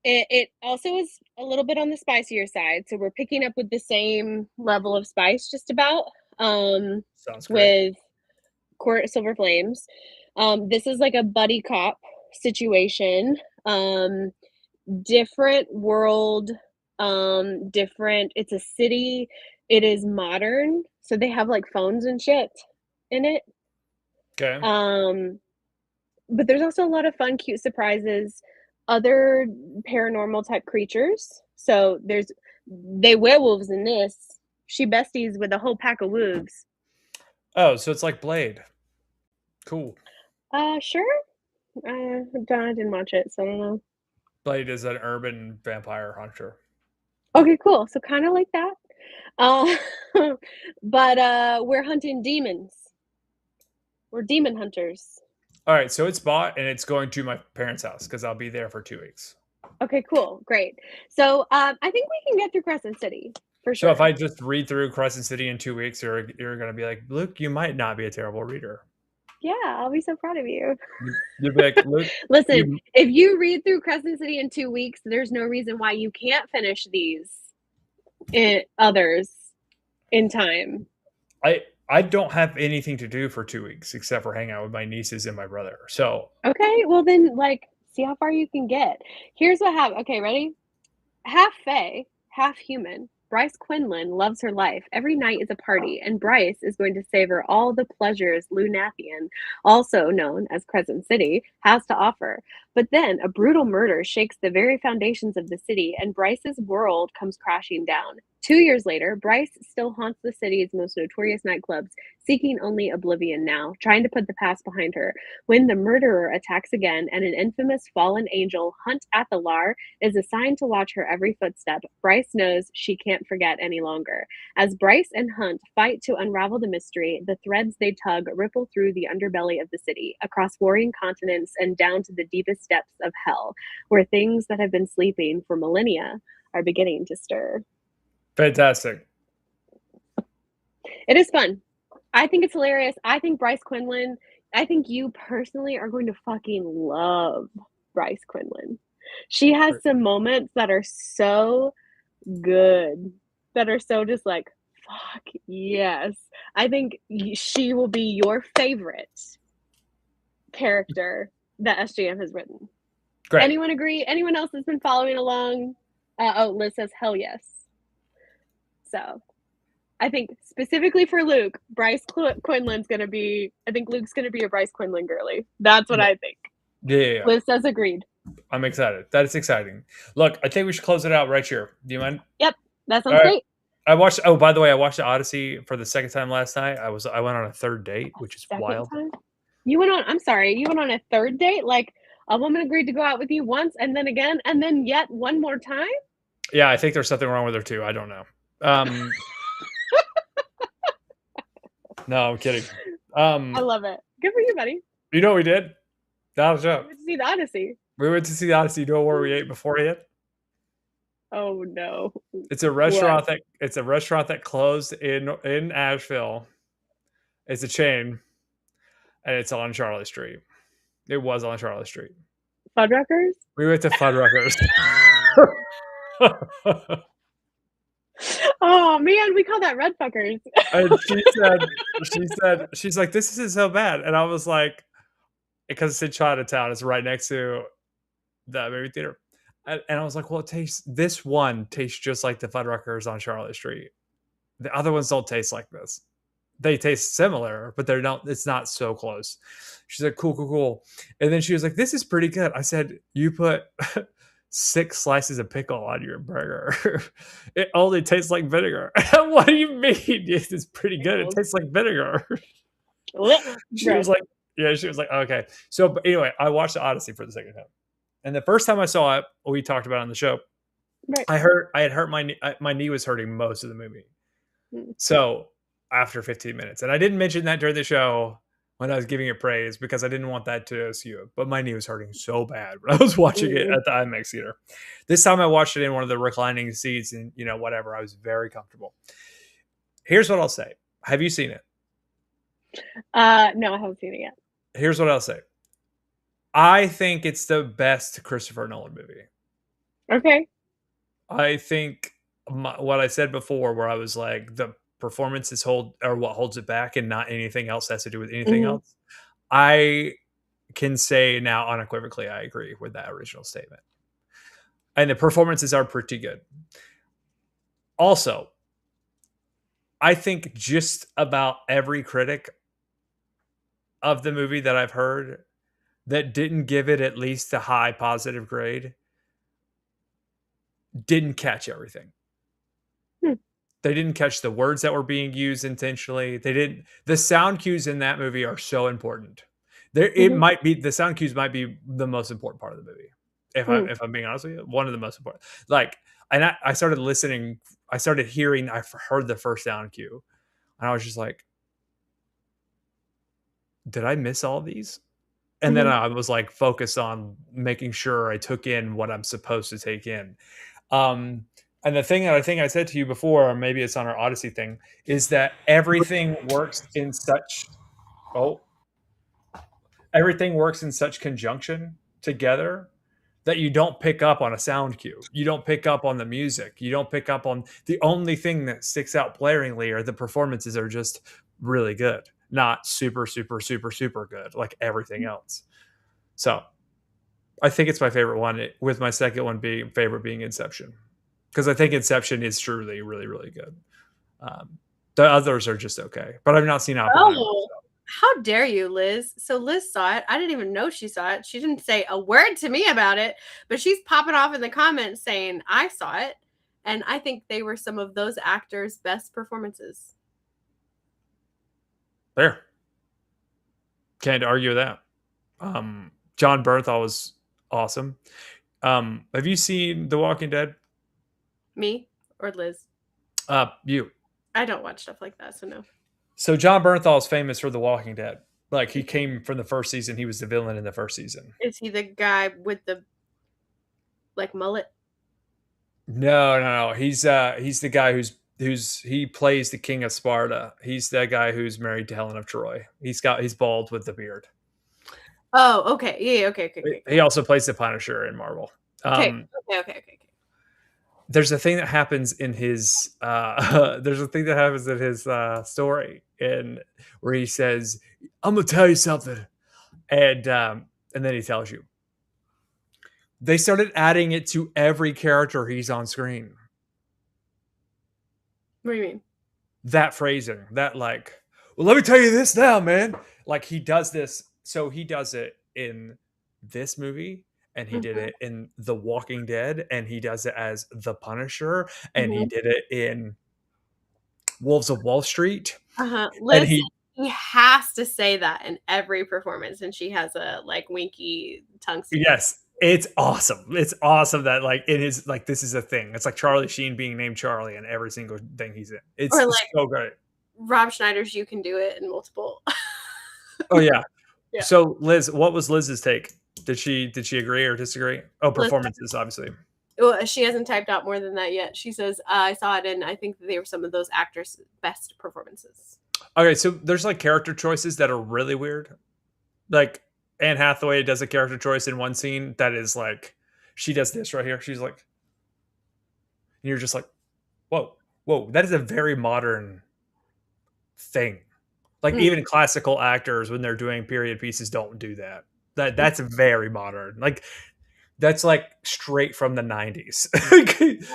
It also is a little bit on the spicier side, so we're picking up with the same level of spice, just about. Sounds great. With Court of Silver Flames. This is like a buddy cop situation. Different world. Different. It's a city. It is modern, so they have like phones and shit in it. Okay. But there's also a lot of fun, cute surprises, other paranormal type creatures. So they werewolves in this. She besties with a whole pack of wolves. Oh, so it's like Blade. Cool. Sure. I didn't watch it, so I don't know. Blade is an urban vampire hunter. Okay, cool. So kind of like that. But we're hunting demons. We're demon hunters. All right, so it's bought and it's going to my parents' house because I'll be there for 2 weeks. Okay, cool, great. So I think we can get through Crescent City for sure. So if I just read through Crescent City in 2 weeks, you're going to be like, Luke, you might not be a terrible reader. Yeah, I'll be so proud of you. You'll be like, Luke. Listen, if you read through Crescent City in 2 weeks, there's no reason why you can't finish these others in time. I don't have anything to do for 2 weeks except for hang out with my nieces and my brother. So okay, well then, like, see how far you can get. Here's what happened. Okay, ready? Half Fae, half human. Bryce Quinlan loves her life. Every night is a party, and Bryce is going to savor all the pleasures Lunathian, also known as Crescent City, has to offer. But then a brutal murder shakes the very foundations of the city, and Bryce's world comes crashing down. 2 years later, Bryce still haunts the city's most notorious nightclubs, seeking only oblivion now, trying to put the past behind her. When the murderer attacks again and an infamous fallen angel, Hunt at the Lar, is assigned to watch her every footstep, Bryce knows she can't forget any longer. As Bryce and Hunt fight to unravel the mystery, the threads they tug ripple through the underbelly of the city, across warring continents and down to the deepest depths of hell, where things that have been sleeping for millennia are beginning to stir. Fantastic. It is fun. I think it's hilarious. I think Bryce Quinlan, I think you personally are going to fucking love Bryce Quinlan. She has some moments that are so good, that are so just like, fuck yes. I think she will be your favorite character that SJM has written. Great. Anyone agree? Anyone else that's been following along? Liz says hell yes. So I think specifically for Luke, Bryce Quinlan's going to be, I think Luke's going to be a Bryce Quinlan girly. That's what I think. Yeah. Liz says agreed. I'm excited. That is exciting. Look, I think we should close it out right here. Do you mind? Yep. That sounds great. I watched, oh, by the way, I watched the Odyssey for the second time last night. I went on a third date, which is wild. Time? You went on a third date? Like a woman agreed to go out with you once and then again and then yet one more time? Yeah, I think there's something wrong with her too. I don't know. No, I'm kidding. I love it. Good for you, buddy. You know what we did? That was a joke. We went to see the Odyssey. We went to see the Odyssey. You know where we ate beforehand? Oh no! It's a restaurant that closed in Asheville. It's a chain, and it's on Charlotte Street. It was on Charlotte Street. Fuddruckers? We went to Fuddruckers. Oh man, we call that red fuckers. And she's like, this isn't so bad. And I was like, because it's in Chinatown, it's right next to the movie theater. And I was like, well, this one tastes just like the Fuddruckers on Charlotte Street. The other ones don't taste like this. They taste similar, but it's not so close. She's like, cool. And then she was like, this is pretty good. I said, you put 6 slices of pickle on your burger. It only tastes like vinegar. What do you mean? It's pretty good. It tastes like vinegar. She was like, okay. So but anyway, I watched the Odyssey for the second time. And the first time I saw it, we talked about it on the show. Right. I had hurt my knee was hurting most of the movie. So after 15 minutes, and I didn't mention that during the show when I was giving it praise because I didn't want that to skew it, but my knee was hurting so bad when I was watching it at the IMAX theater. This time I watched it in one of the reclining seats and whatever. I was very comfortable. Here's what I'll say. Have you seen it? No, I haven't seen it yet. Here's what I'll say. I think it's the best Christopher Nolan movie. Okay. I think what I said before, where I was like, the performances what holds it back and not anything else has to do with anything else. I can say now unequivocally, I agree with that original statement. And the performances are pretty good. Also, I think just about every critic of the movie that I've heard that didn't give it at least a high positive grade didn't catch everything. They didn't catch the words that were being used intentionally. The sound cues in that movie are so important. The sound cues might be the most important part of the movie. If I'm being honest with you, one of the most important. I started listening. I heard the first sound cue, and I was just like, did I miss all these? And then I was like focused on making sure I took in what I'm supposed to take in. And the thing that I think I said to you before, or maybe it's on our Odyssey thing, is that everything works in such conjunction together that you don't pick up on a sound cue. You don't pick up on the music. You don't pick up on the only thing that sticks out blaringly, or the performances are just really good. Not super, super, super, super good like everything else. So I think it's my favorite one, with my second one being Inception. Because I think Inception is truly really, really good. The others are just okay. But I've not seen Oppenheimer. Oh, so. How dare you, Liz? So Liz saw it. I didn't even know she saw it. She didn't say a word to me about it. But she's popping off in the comments saying, I saw it. And I think they were some of those actors' best performances. There. Can't argue with that. John Bernthal was awesome. Have you seen The Walking Dead? Me or Liz? You. I don't watch stuff like that, so no. So John Bernthal is famous for The Walking Dead. Like, he came from the first season. He was the villain in the first season. Is he the guy with the mullet? No. He's the guy he plays the King of Sparta. He's that guy who's married to Helen of Troy. He's bald with the beard. Oh, okay. Yeah, okay. He also plays the Punisher in Marvel. Okay. There's a thing that happens in his story, and where he says, "I'm gonna tell you something," and then he tells you. They started adding it to every character he's on screen. What do you mean? That phrasing, that like, well, let me tell you this now, man. Like he does this, so he does it in this movie, and he did it in The Walking Dead, and he does it as the Punisher, and he did it in Wolves of Wall Street. Liz, And he has to say that in every performance, and she has a like winky tongue. Yes, it's awesome. It's awesome that like it is like this is a thing. It's like Charlie Sheen being named Charlie in every single thing he's in. It's Or, like, so good. Rob Schneider's "You Can Do It" in multiple. Oh yeah. Yeah. So Liz, what was Liz's take? Did she agree or disagree? Oh, performances, obviously. Well, she hasn't typed out more than that yet. She says, I saw it, and I think they were some of those actors' best performances. Okay, so there's like character choices that are really weird. Like Anne Hathaway does a character choice in one scene that is like, she does this right here. She's like, and you're just like, whoa, that is a very modern thing. Like even classical actors, when they're doing period pieces, don't do that. That's very modern. Like that's like straight from the 90s.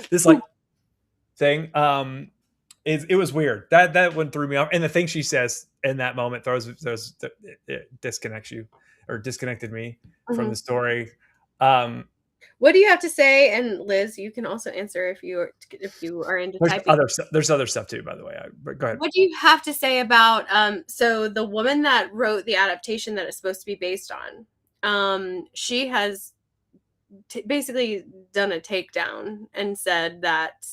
This like thing. It was weird. That one threw me off. And the thing she says in that moment it disconnects you, or disconnected me from the story. What do you have to say? And Liz, you can also answer if you are into typing. There's other stuff too, by the way. But go ahead. What do you have to say about so the woman that wrote the adaptation that it's supposed to be based on? She has basically done a takedown and said that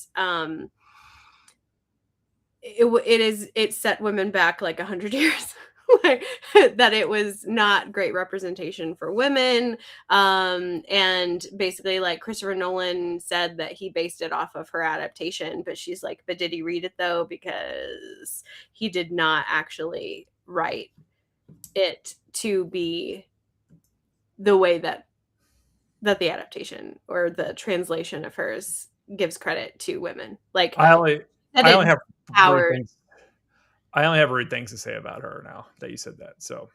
it set women back like 100 years. That it was not great representation for women, and basically like Christopher Nolan said that he based it off of her adaptation, but she's like, but did he read it though, because he did not actually write it to be the way that the adaptation or the translation of hers gives credit to women. Like I only have power. I only have rude things to say about her now that you said that. So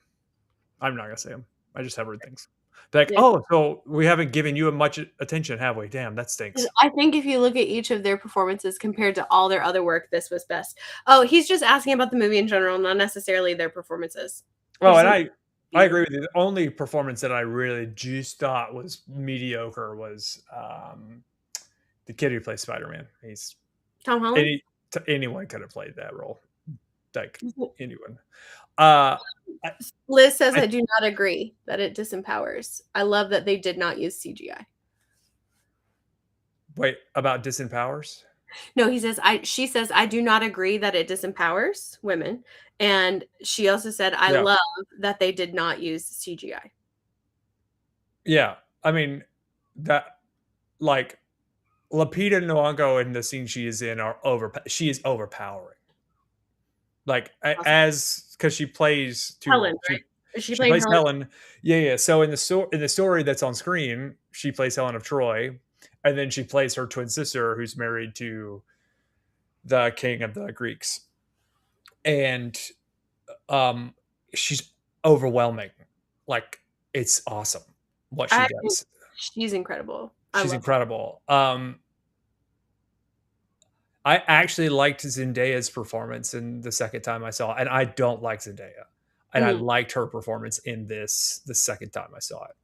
I'm not going to say them. I just have rude things. Like, oh, so we haven't given you much attention, have we? Damn, that stinks. I think if you look at each of their performances compared to all their other work, this was best. Oh, he's just asking about the movie in general, not necessarily their performances. Oh, and I agree with you. The only performance that I really just thought was mediocre was the kid who plays Spider-Man. He's Tom Holland. Anyone could have played that role. Like anyone. Liz says, I do not agree that it disempowers. I love that they did not use CGI. Wait, about disempowers? No, she says, I do not agree that it disempowers women. And she also said, I love that they did not use CGI. Yeah. I mean, that, like, Lupita Nyong'o in the scene she is in she is overpowering. Like, awesome. Because she plays Helen, right? She plays Helen. Yeah. So in the story that's on screen, she plays Helen of Troy, and then she plays her twin sister who's married to the king of the Greeks, and she's overwhelming. Like, it's awesome what she does. She's incredible. She's incredible. I actually liked Zendaya's performance in the second time I saw it, and I don't like Zendaya. And I liked her performance in this the second time I saw it.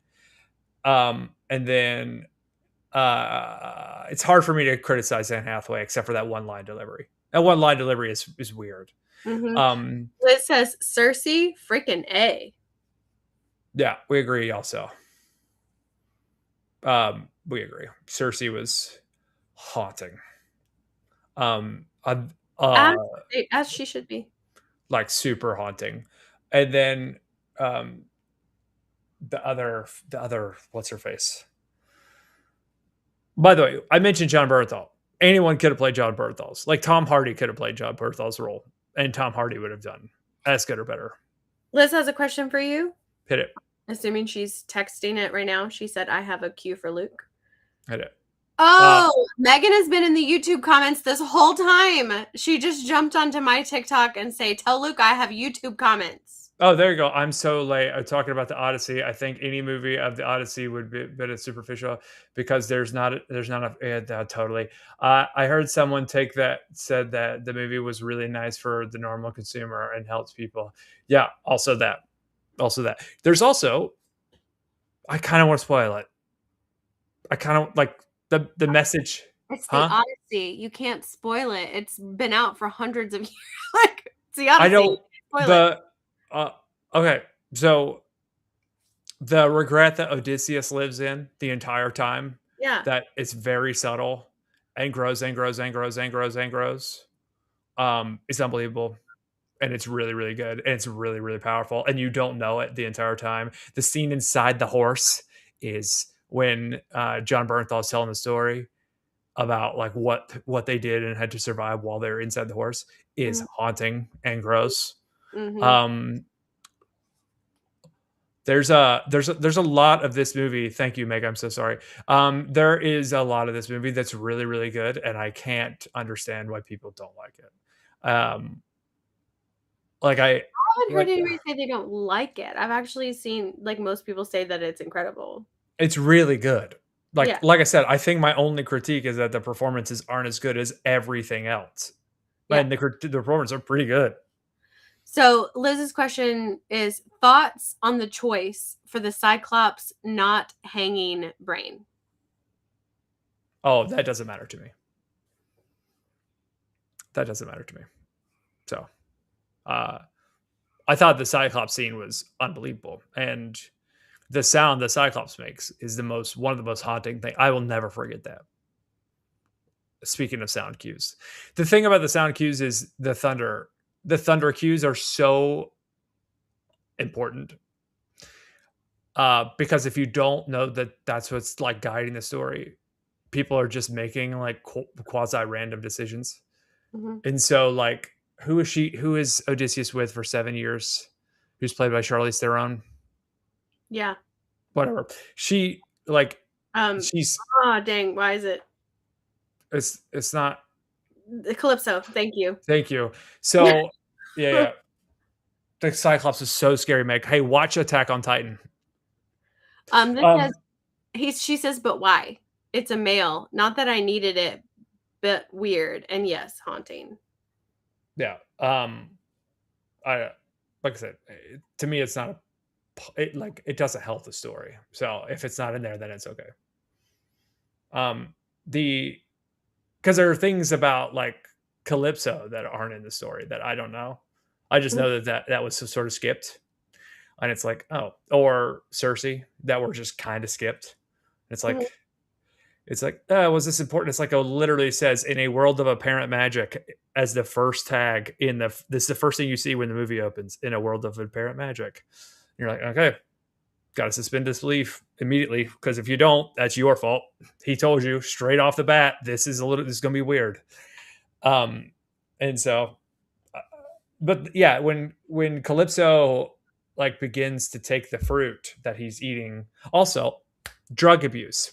And then it's hard for me to criticize Anne Hathaway except for that one line delivery. That one line delivery is weird. Liz says Cersei, freaking A. Yeah, we agree also. We agree. Cersei was haunting. As she should be, like super haunting. And then the other what's her face, by the way, I mentioned John Bernthal. Anyone could have played John Bernthal's. Like Tom Hardy could have played John Bernthal's role, and Tom Hardy would have done as good or better. Liz has a question for you. Hit it. Assuming she's texting it right now. She said, I have a cue for Luke. I did. Oh, Megan has been in the YouTube comments this whole time. She just jumped onto my TikTok and say, "Tell Luke I have YouTube comments." Oh, there you go. I'm so late. I'm talking about the Odyssey. I think any movie of the Odyssey would be a bit superficial because there's not enough. Yeah, totally. I heard someone said that the movie was really nice for the normal consumer and helps people. Yeah. Also that. There's also. I kind of want to spoil it. I kind of like the message. It's the Huh? Odyssey. You can't spoil it. It's been out for hundreds of years. Like, it's the Odyssey. I don't. Spoil it. Okay. So the regret that Odysseus lives in the entire time. Yeah. That it's very subtle and grows and grows and grows and grows and grows. It's unbelievable. And it's really, really good. And it's really, really powerful. And you don't know it the entire time. The scene inside the horse is when John Bernthal is telling the story about like what they did and had to survive while they were inside the horse is haunting and gross. Mm-hmm. There's a lot of this movie. Thank you, Meg. I'm so sorry. There is a lot of this movie that's really, really good, and I can't understand why people don't like it. Like I haven't heard anybody say they don't like it. I've actually seen like most people say that it's incredible. It's really good. Like I said, I think my only critique is that the performances aren't as good as everything else. Yeah. And the performances are pretty good. So Liz's question is thoughts on the choice for the Cyclops not hanging brain. Oh, that doesn't matter to me. That doesn't matter to me. So, I thought the Cyclops scene was unbelievable, and the sound the Cyclops makes is one of the most haunting things. I will never forget that. Speaking of sound cues, the thing about the sound cues is the thunder cues are so important. Because if you don't know that that's what's like guiding the story, people are just making like quasi random decisions. Mm-hmm. And so like, who is Odysseus with for 7 years? Who's played by Charlize Theron? Yeah. Whatever. She like, she's. Oh, dang. Why is it? It's not. Calypso. Thank you. So, yeah. The Cyclops is so scary, Meg. Hey, watch Attack on Titan. She says, but why? It's a male. Not that I needed it, but weird. And yes, haunting. Yeah. Like I said, to me, it's not it doesn't help the story. So if it's not in there, then it's okay. Because there are things about like Calypso that aren't in the story that I don't know. I just know that was sort of skipped, and it's like, oh, or Cersei that were just kind of skipped. It's like, was this important? It's like, literally says in a world of apparent magic as the first tag this is the first thing you see when the movie opens, in a world of apparent magic. You're like, okay, got to suspend disbelief immediately, because if you don't, that's your fault. He told you straight off the bat, this is going to be weird. And so, but yeah, when Calypso like begins to take the fruit that he's eating, also drug abuse.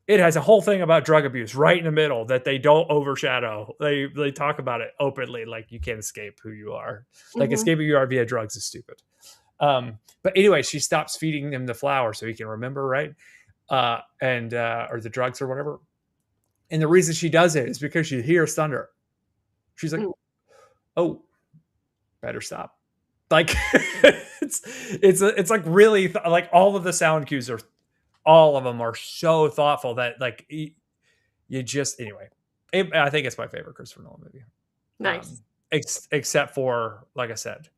It has a whole thing about drug abuse right in the middle that they don't overshadow. They talk about it openly, like you can't escape who you are. Like escaping who you are via drugs is stupid. But anyway, she stops feeding him the flour so he can remember, right? Or the drugs or whatever. And the reason she does it is because she hears thunder. She's like, oh, better stop. Like it's like really like all of the sound cues all of them are so thoughtful that like you just, anyway, I think it's my favorite Christopher Nolan movie. Nice. Except for, like I said,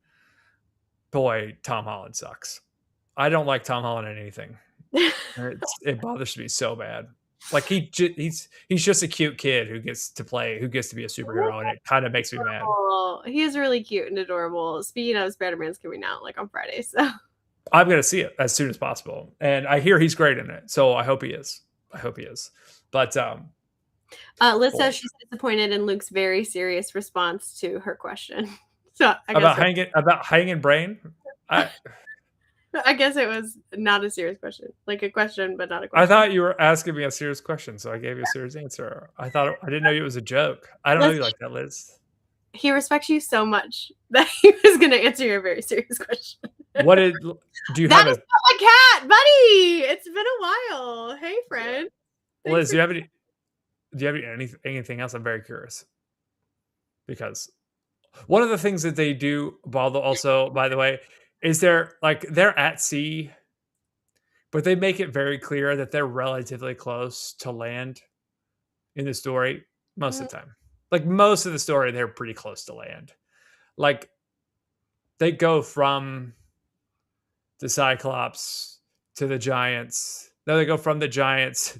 boy, Tom Holland sucks. I don't like Tom Holland in anything. It bothers me so bad. Like he's just a cute kid who gets to be a superhero, and it kind of makes me mad. Oh, he is really cute and adorable. Speaking of, Spider-Man's coming out like on Friday, so I'm gonna see it as soon as possible, and I hear he's great in it, so I hope he is. But Liz says she's disappointed in Luke's very serious response to her question. So about hanging brain. I guess it was not a serious question. Like a question, but not a I question. thought you were asking me a serious question, so I gave you a serious answer. I didn't know it was a joke. I don't know you like that, Liz. He respects you so much that he was going to answer your very serious question. What do you That have is not my cat, buddy. It's been a while. Hey, friend. Liz, do you have anything else? I'm very curious. Because one of the things that they do, also, by the way, is they're at sea, but they make it very clear that they're relatively close to land in the story most of the time. Like most of the story, they're pretty close to land. Like they go from the Cyclops to the Giants. No, they go from the Giants.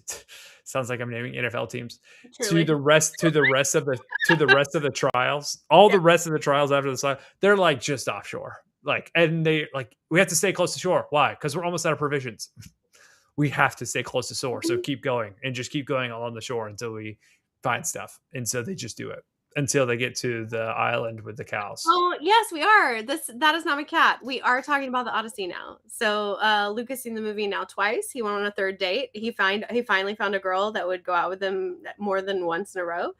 Sounds like I'm naming NFL teams. Truly. To the rest of the trials. All the rest of the trials after the side, they're like just offshore. And they we have to stay close to shore. Why? Because we're almost out of provisions. We have to stay close to shore. So keep going and just keep going along the shore until we find stuff. And so they just do it until they get to the island with the cows. Oh, yes, we are. That is not my cat. We are talking about the Odyssey now. So Luke has seen the movie now twice. He went on a third date. He finally found a girl that would go out with him more than once in a row.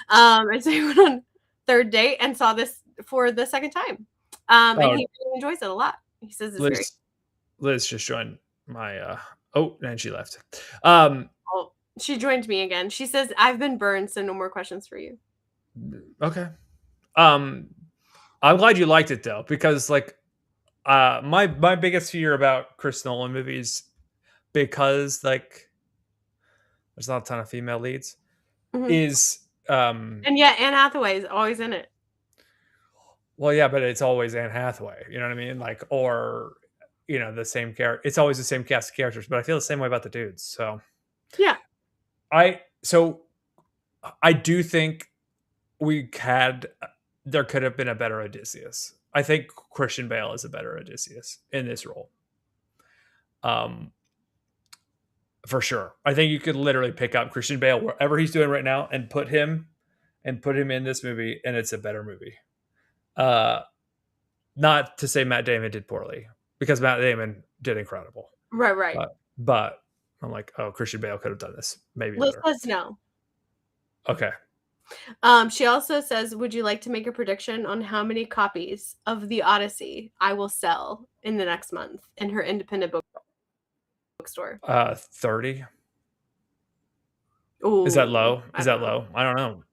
And so he went on third date and saw this for the second time. And he really enjoys it a lot. He says it's Liz just joined my and she left. She joined me again. She says, I've been burned, so no more questions for you. Okay. I'm glad you liked it though, because my biggest fear about Chris Nolan movies, because there's not a ton of female leads, is and yet Anne Hathaway is always in it. Well, yeah, but it's always Anne Hathaway. You know what I mean? Or the same character. It's always the same cast of characters. But I feel the same way about the dudes. So yeah, I do think there could have been a better Odysseus. I think Christian Bale is a better Odysseus in this role. For sure. I think you could literally pick up Christian Bale wherever he's doing right now and put him in this movie, and it's a better movie. Not to say Matt Damon did poorly, because Matt Damon did incredible. Right. But I'm like, oh, Christian Bale could have done this. Maybe Liz says no. Okay. She also says, would you like to make a prediction on how many copies of the Odyssey I will sell in the next month in her independent bookstore? 30. Ooh, is that low? I don't know.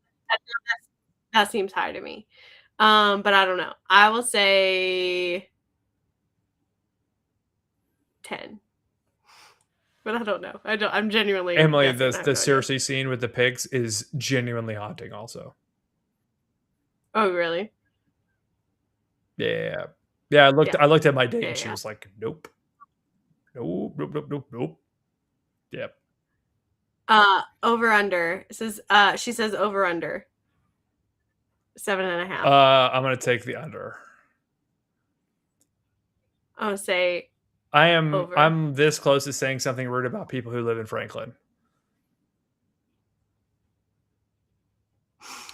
That seems high to me. But I don't know. I will say 10. But I don't know. I'm genuinely Emily, the Cersei scene with the pigs is genuinely haunting also. Oh, really? Yeah. I looked at my date and she was like, nope. Yep. Over under. She says over under. 7.5. I'm gonna take the under. I would say over. I'm this close to saying something rude about people who live in Franklin.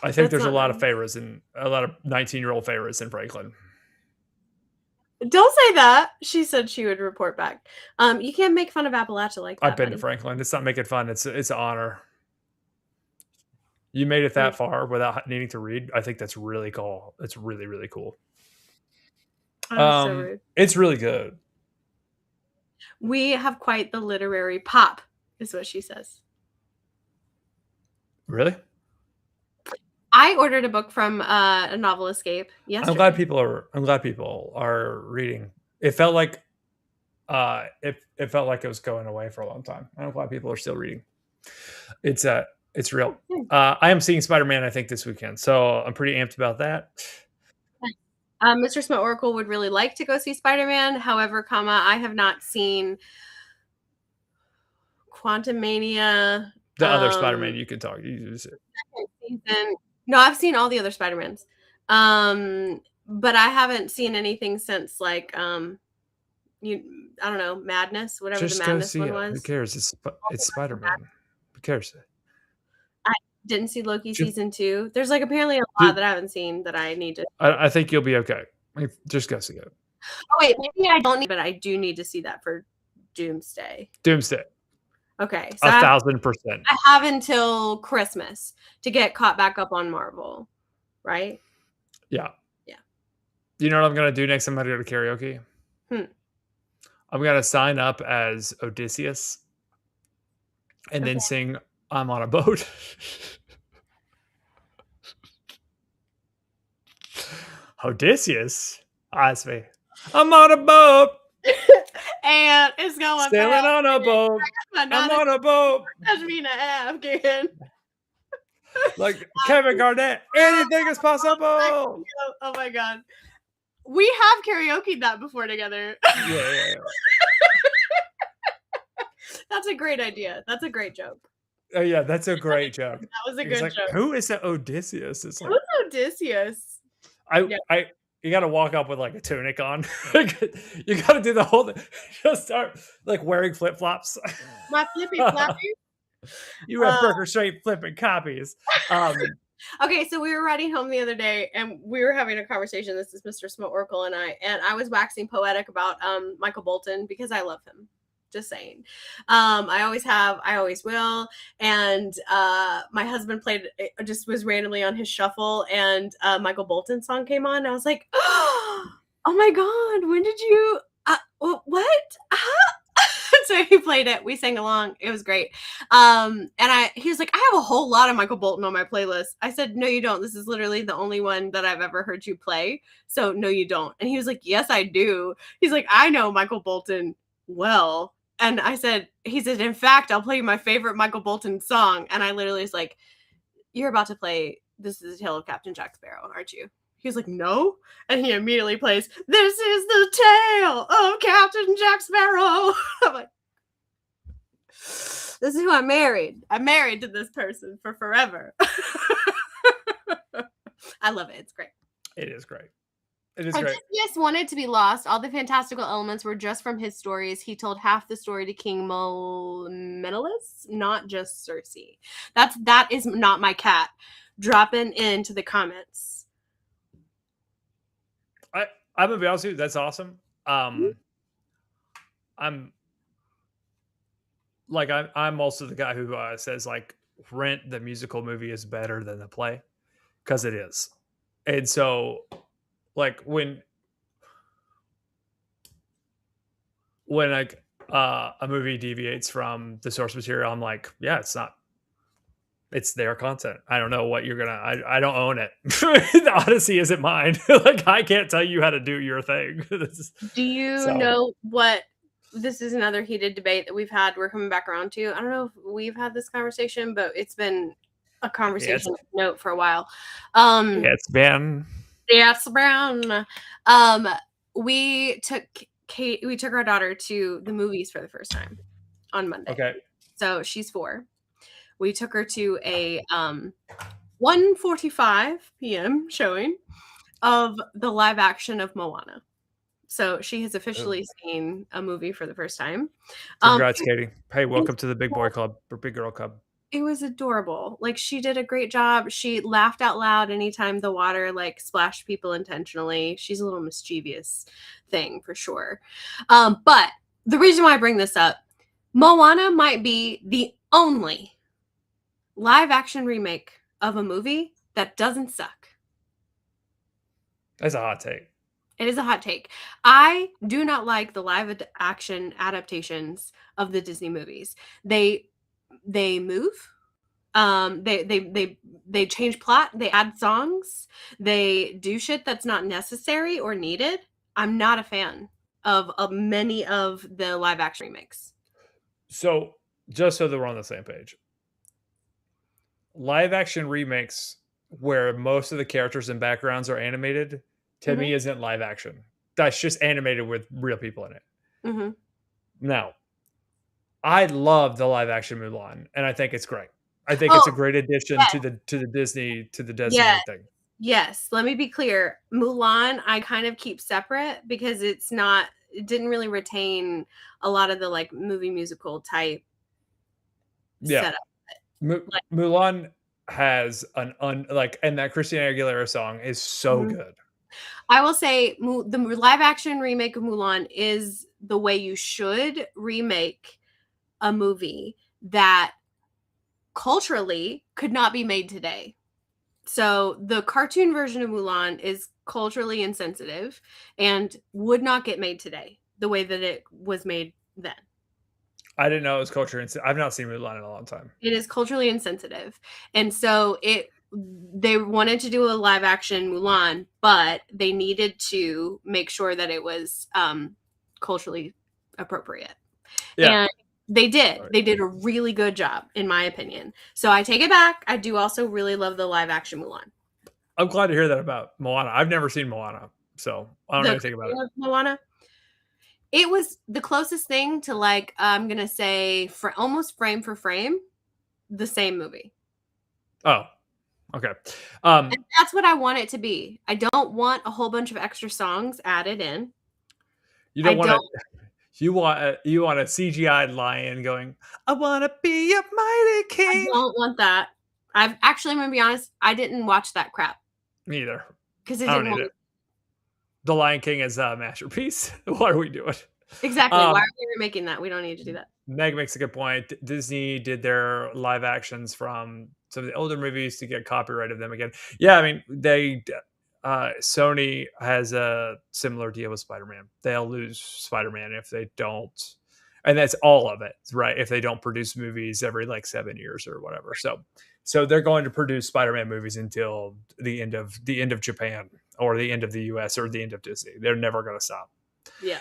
I think there's a lot of FEYRE'S and a lot of 19-year-old FEYRE'S in Franklin. Don't say that. She said she would report back. You can't make fun of Appalachia like that. I've been to Franklin. It's not making fun. It's an honor. You made it that far without needing to read. I think that's really cool. It's really, really cool. So rude. It's really good. We have quite the literary pop, is what she says. Really? I ordered a book from a Novel Escape yesterday. I'm glad people are reading. It felt like it was going away for a long time. I'm glad people are still reading. It's real. I am seeing Spider-Man, I think, this weekend, so I'm pretty amped about that. Mr. Smut Oracle would really like to go see Spider-Man. However, I have not seen Quantumania. The other Spider-Man you could talk. No, I've seen all the other Spider-Mans. But I haven't seen anything since I don't know, Madness, whatever the Madness one was. Who cares? It's Spider-Man. Who cares? I didn't see Loki season 2. There's apparently a lot that I haven't seen that I need to. I think you'll be okay. Just go see it. Oh wait, maybe I don't need, but I do need to see that for Doomsday. Doomsday. Okay, so 1,000%. I have until Christmas to get caught back up on Marvel, right? Yeah. Yeah. You know what I'm gonna do next time I go to karaoke? I'm gonna sign up as Odysseus and then sing "I'm on a boat." Odysseus, ask me. I'm on a boat. And it's going Sailing on a boat. I'm on a boat. Ashmina Afghan. Like Kevin Garnett, anything is possible. Oh my god. We have karaoke that before together. Yeah. That's a great idea. That's a great joke. Oh yeah, that's a great joke. That was a good joke. Who is that Odysseus? It's like, who's Odysseus? You got to walk up with like a tunic on. You got to do the whole thing. Just start like wearing flip flops. My flippy flappy. You have Burger Straight flipping copies. Okay, so we were riding home the other day and we were having a conversation. This is Mr. Smut Oracle and I was waxing poetic about Michael Bolton because I love him. Just saying. I always have, I always will. And my husband just was randomly on his shuffle and Michael Bolton song came on. And I was like, oh my God, when did you, what? So he played it. We sang along. It was great. And he was like, I have a whole lot of Michael Bolton on my playlist. I said, no, you don't. This is literally the only one that I've ever heard you play. So no, you don't. And he was like, yes, I do. He's like, I know Michael Bolton well. And he said, in fact, I'll play you my favorite Michael Bolton song. And I literally was like, you're about to play This is the Tale of Captain Jack Sparrow, aren't you? He was like, no. And he immediately plays, This is the Tale of Captain Jack Sparrow. I'm like, this is who I married. I'm married to this person for forever. I love it. It's great. It is great. It is great. Odysseus wanted to be lost. All the fantastical elements were just from his stories. He told half the story to King Menelaus, not just Cersei. That is not my cat. Dropping into the comments. I'm gonna be honest with you. That's awesome. I'm also the guy who says like Rent the musical movie is better than the play because it is, and so. Like when like a movie deviates from the source material, I'm like, yeah, it's their content. I don't know what you're gonna. I don't own it. The Odyssey isn't mine. Like I can't tell you how to do your thing. Do you know what? This is another heated debate that we've had. We're coming back around to. I don't know if we've had this conversation, but it's been a conversation note for a while. It's been. Yes, Brown. We took our daughter to the movies for the first time on Monday. Okay. So she's 4. We took her to a 1:45 p.m. showing of the live action of Moana. So she has officially seen a movie for the first time. Congrats, Katie. Hey, welcome to the big boy club or big girl club. It was adorable. Like she did a great job. She laughed out loud anytime the water like splashed people intentionally. She's a little mischievous thing for sure. But the reason why I bring this up, Moana might be the only live action remake of a movie that doesn't suck. That's a hot take. It is a hot take. I do not like the live action adaptations of the Disney movies. They move. They change plot. They add songs. They do shit that's not necessary or needed. I'm not a fan of many of the live action remakes. So just so that we're on the same page, live action remakes where most of the characters and backgrounds are animated to me isn't live action. That's just animated with real people in it. Mm-hmm. Now, I love the live action Mulan, and I think it's great. I think it's a great addition to the Disney thing. Yes, let me be clear. Mulan, I kind of keep separate because it didn't really retain a lot of the like movie musical type setup. Mulan has and that Christina Aguilera song is so good. I will say the live action remake of Mulan is the way you should remake a movie that culturally could not be made today. So the cartoon version of Mulan is culturally insensitive and would not get made today the way that it was made then. I didn't know it was culture. I've not seen Mulan in a long time. It is culturally insensitive. And so they wanted to do a live action Mulan, but they needed to make sure that it was culturally appropriate. Yeah. And they did. Right. They did a really good job, in my opinion. So I take it back. I do also really love the live action Mulan. I'm glad to hear that about Moana. I've never seen Moana, so I don't know anything about it. Moana. It was the closest thing to, like, I'm gonna say almost frame for frame, the same movie. Oh, okay. And that's what I want it to be. I don't want a whole bunch of extra songs added in. You don't want to. You want a CGI lion going, "I want to be a mighty king." I don't want that. I'm going to be honest, I didn't watch that crap. Neither. Because it didn't want it. The Lion King is a masterpiece. What are we doing? Exactly. Why are we remaking that? We don't need to do that. Meg makes a good point. Disney did their live actions from some of the older movies to get copyright of them again. Yeah, I mean, Sony has a similar deal with Spider-Man. They'll lose Spider-Man if they don't, and that's all of it, right? If they don't produce movies every like 7 years or whatever. So they're going to produce Spider-Man movies until the end of Japan or the end of the US or the end of Disney. They're never going to stop. Yeah.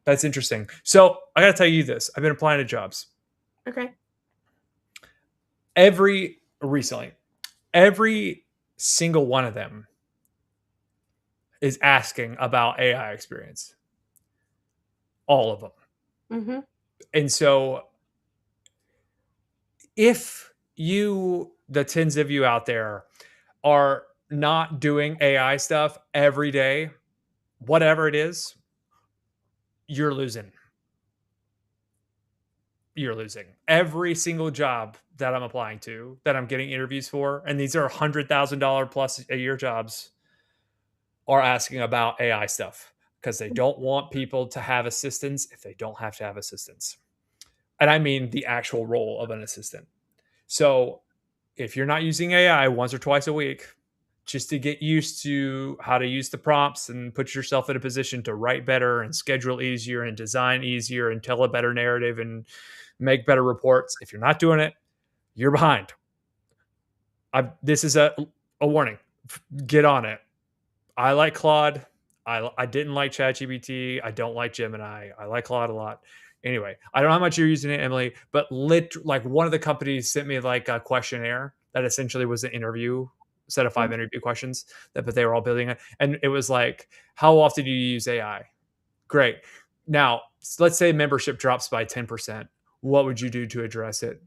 That's interesting. So I got to tell you this. I've been applying to jobs. Okay. Every single one of them is asking about AI experience. All of them. Mm-hmm. And so if you, the tens of you out there, are not doing AI stuff every day, whatever it is, you're losing. You're losing. Every single job that I'm applying to, that I'm getting interviews for, and these are $100,000 plus a year jobs, are asking about AI stuff because they don't want people to have assistants if they don't have to have assistants. And I mean the actual role of an assistant. So if you're not using AI once or twice a week, just to get used to how to use the prompts and put yourself in a position to write better and schedule easier and design easier and tell a better narrative and make better reports. If you're not doing it, you're behind. This is a warning. Get on it. I like Claude. I didn't like ChatGPT. I don't like Gemini. I like Claude a lot. Anyway, I don't know how much you're using it, Emily, but like one of the companies sent me like a questionnaire that essentially was an interview set of 5 interview questions but they were all building it. And it was like, how often do you use AI? Great. Now, let's say membership drops by 10%. What would you do to address it?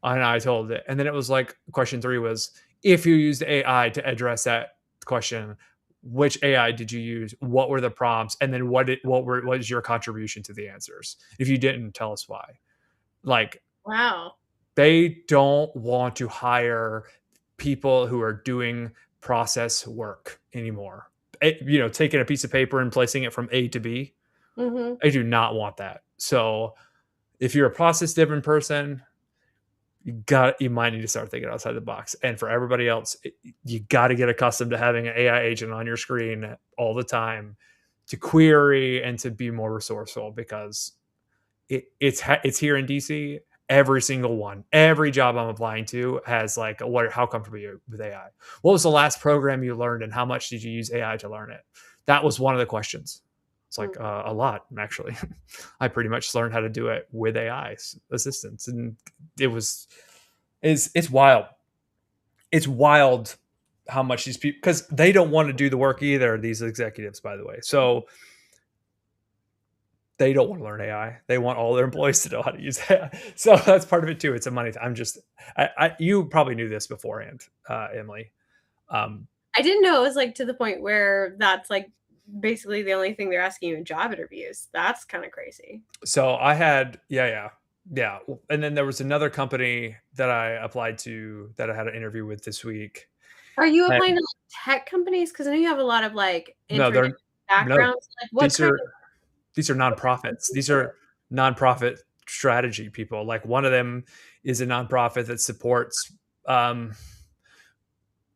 And I told it. And then it was like, question 3 was, if you used AI to address that question, which AI did you use? What were the prompts? And then what was your contribution to the answers? If you didn't, tell us why. Like, wow. They don't want to hire people who are doing process work anymore. Taking a piece of paper and placing it from A to B. Mm-hmm. I do not want that. So if you're a process driven person, you might need to start thinking outside the box. And for everybody else, you got to get accustomed to having an AI agent on your screen all the time to query and to be more resourceful, because it's here in DC. Every single one, every job I'm applying to has like, how comfortable are you with AI? What was the last program you learned and how much did you use AI to learn it? That was one of the questions. It's like a lot, actually. I pretty much learned how to do it with AI assistance. And it's wild. It's wild how much these people, because they don't want to do the work either, these executives, by the way. So they don't want to learn AI. They want all their employees to know how to use AI. So that's part of it too. It's a money. You probably knew this beforehand, Emily. I didn't know it was like to the point where that's like basically the only thing they're asking you in job interviews. That's kind of crazy. So I had, yeah. And then there was another company that I applied to that I had an interview with this week. Are you And- applying to tech companies? Because I know you have a lot of like No, internet backgrounds. Like what these kind are these are nonprofits. These are nonprofit strategy people. Like one of them is a nonprofit that supports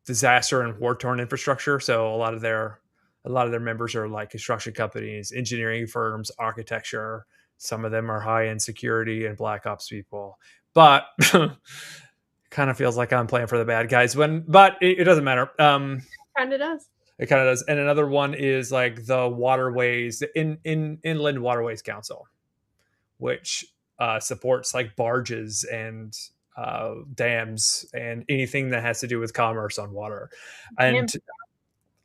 disaster and war-torn infrastructure. So a lot of their members are like construction companies, engineering firms, architecture. Some of them are high-end security and black ops people. But kind of feels like I'm playing for the bad guys but it doesn't matter. kind of does? It kind of does. And another one is like the waterways Inland Waterways Council, which supports like barges and dams and anything that has to do with commerce on water. And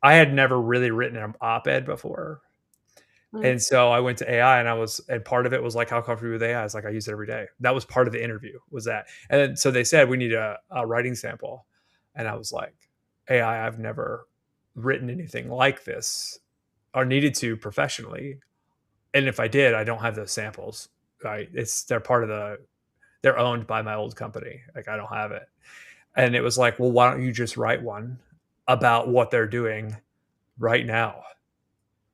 I had never really written an op-ed before. And so I went to AI and part of it was like, how comfortable with AI? I was like, I use it every day. That was part of the interview was that. And then, so they said, we need a writing sample. And I was like, AI, I've never written anything like this or needed to professionally. And if I did, I don't have those samples. Right. They're owned by my old company. Like I don't have it. And it was like, well, why don't you just write one about what they're doing right now?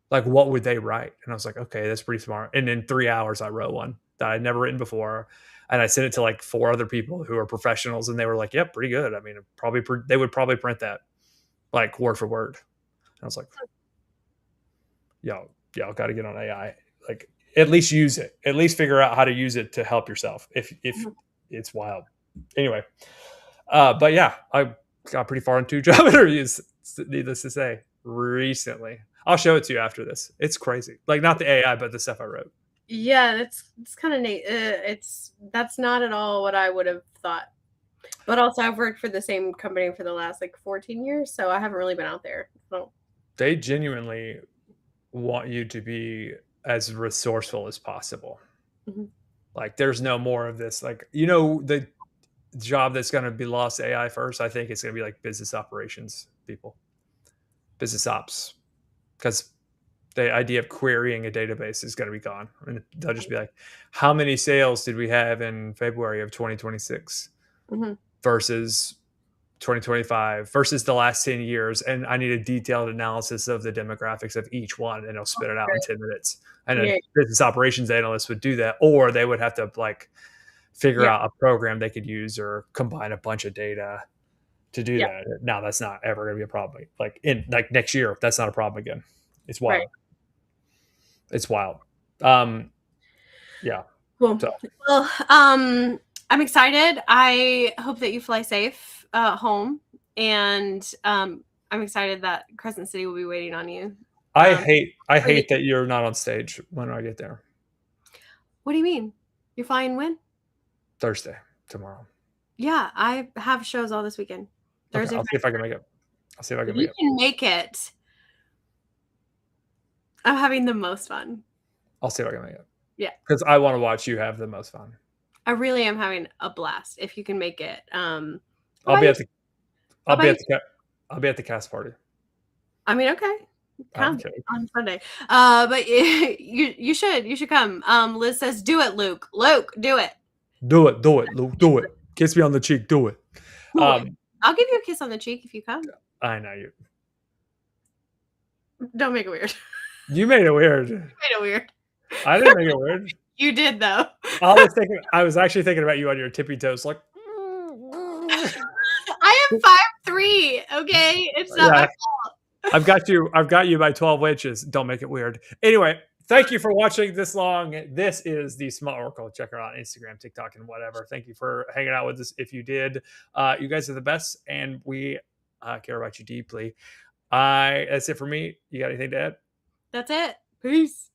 Like, what would they write? And I was like, okay, that's pretty smart. And in 3 hours, I wrote one that I'd never written before. And I sent it to like 4 other people who are professionals. And they were like, yeah, pretty good. I mean, they would probably print that like word for word. And I was like, y'all got to get on AI. Like, at least use it. At least figure out how to use it to help yourself. If it's wild. Anyway. But yeah, I got pretty far into job interviews, needless to say, recently. I'll show it to you after this. It's crazy. Like not the AI, but the stuff I wrote. Yeah, it's kind of neat. That's not at all what I would have thought. But also, I've worked for the same company for the last like 14 years, so I haven't really been out there. So. They genuinely want you to be as resourceful as possible. Mm-hmm. Like there's no more of this. Like, the job that's going to be lost to AI first, I think it's going to be like business operations people, business ops, because the idea of querying a database is going to be gone. And they'll just be like, how many sales did we have in February of 2026 versus 2025 versus the last 10 years? And I need a detailed analysis of the demographics of each one, and it'll spit it out in 10 minutes. And a business operations analyst would do that, or they would have to like figure out a program they could use or combine a bunch of data to do that. Now that's not ever going to be a problem. Like in like next year, that's not a problem again. It's wild. Right. It's wild. Yeah. Cool. So. Well, I'm excited. I hope that you fly safe home, and I'm excited that Crescent City will be waiting on you. I hate that you're not on stage when I get there. What do you mean? You're flying when? Thursday, tomorrow. Yeah, I have shows all this weekend. Thursday. Okay, I'll see if I can make it. You can make it. I'm having the most fun. I'll see if I can make it. Yeah. Because I want to watch you have the most fun. I really am having a blast. If you can make it. I'll be at the cast party. I mean, okay. Come on Sunday. But you should come. Liz says, do it, Luke. Luke, do it. Do it, Luke. Do it. Kiss me on the cheek. Do it. I'll give you a kiss on the cheek if you come. I know you. Don't make it weird. You made it weird. You made it weird. I didn't make it weird. You did though. I was actually thinking about you on your tippy toes, like. I am 5'3". Okay, it's not my fault. I've got you by 12 inches. Don't make it weird. Anyway, thank you for watching this long. This is the Smut Oracle. Check her out on Instagram, TikTok, and whatever. Thank you for hanging out with us. If you did, you guys are the best, and we care about you deeply. That's it for me. You got anything to add? That's it. Peace.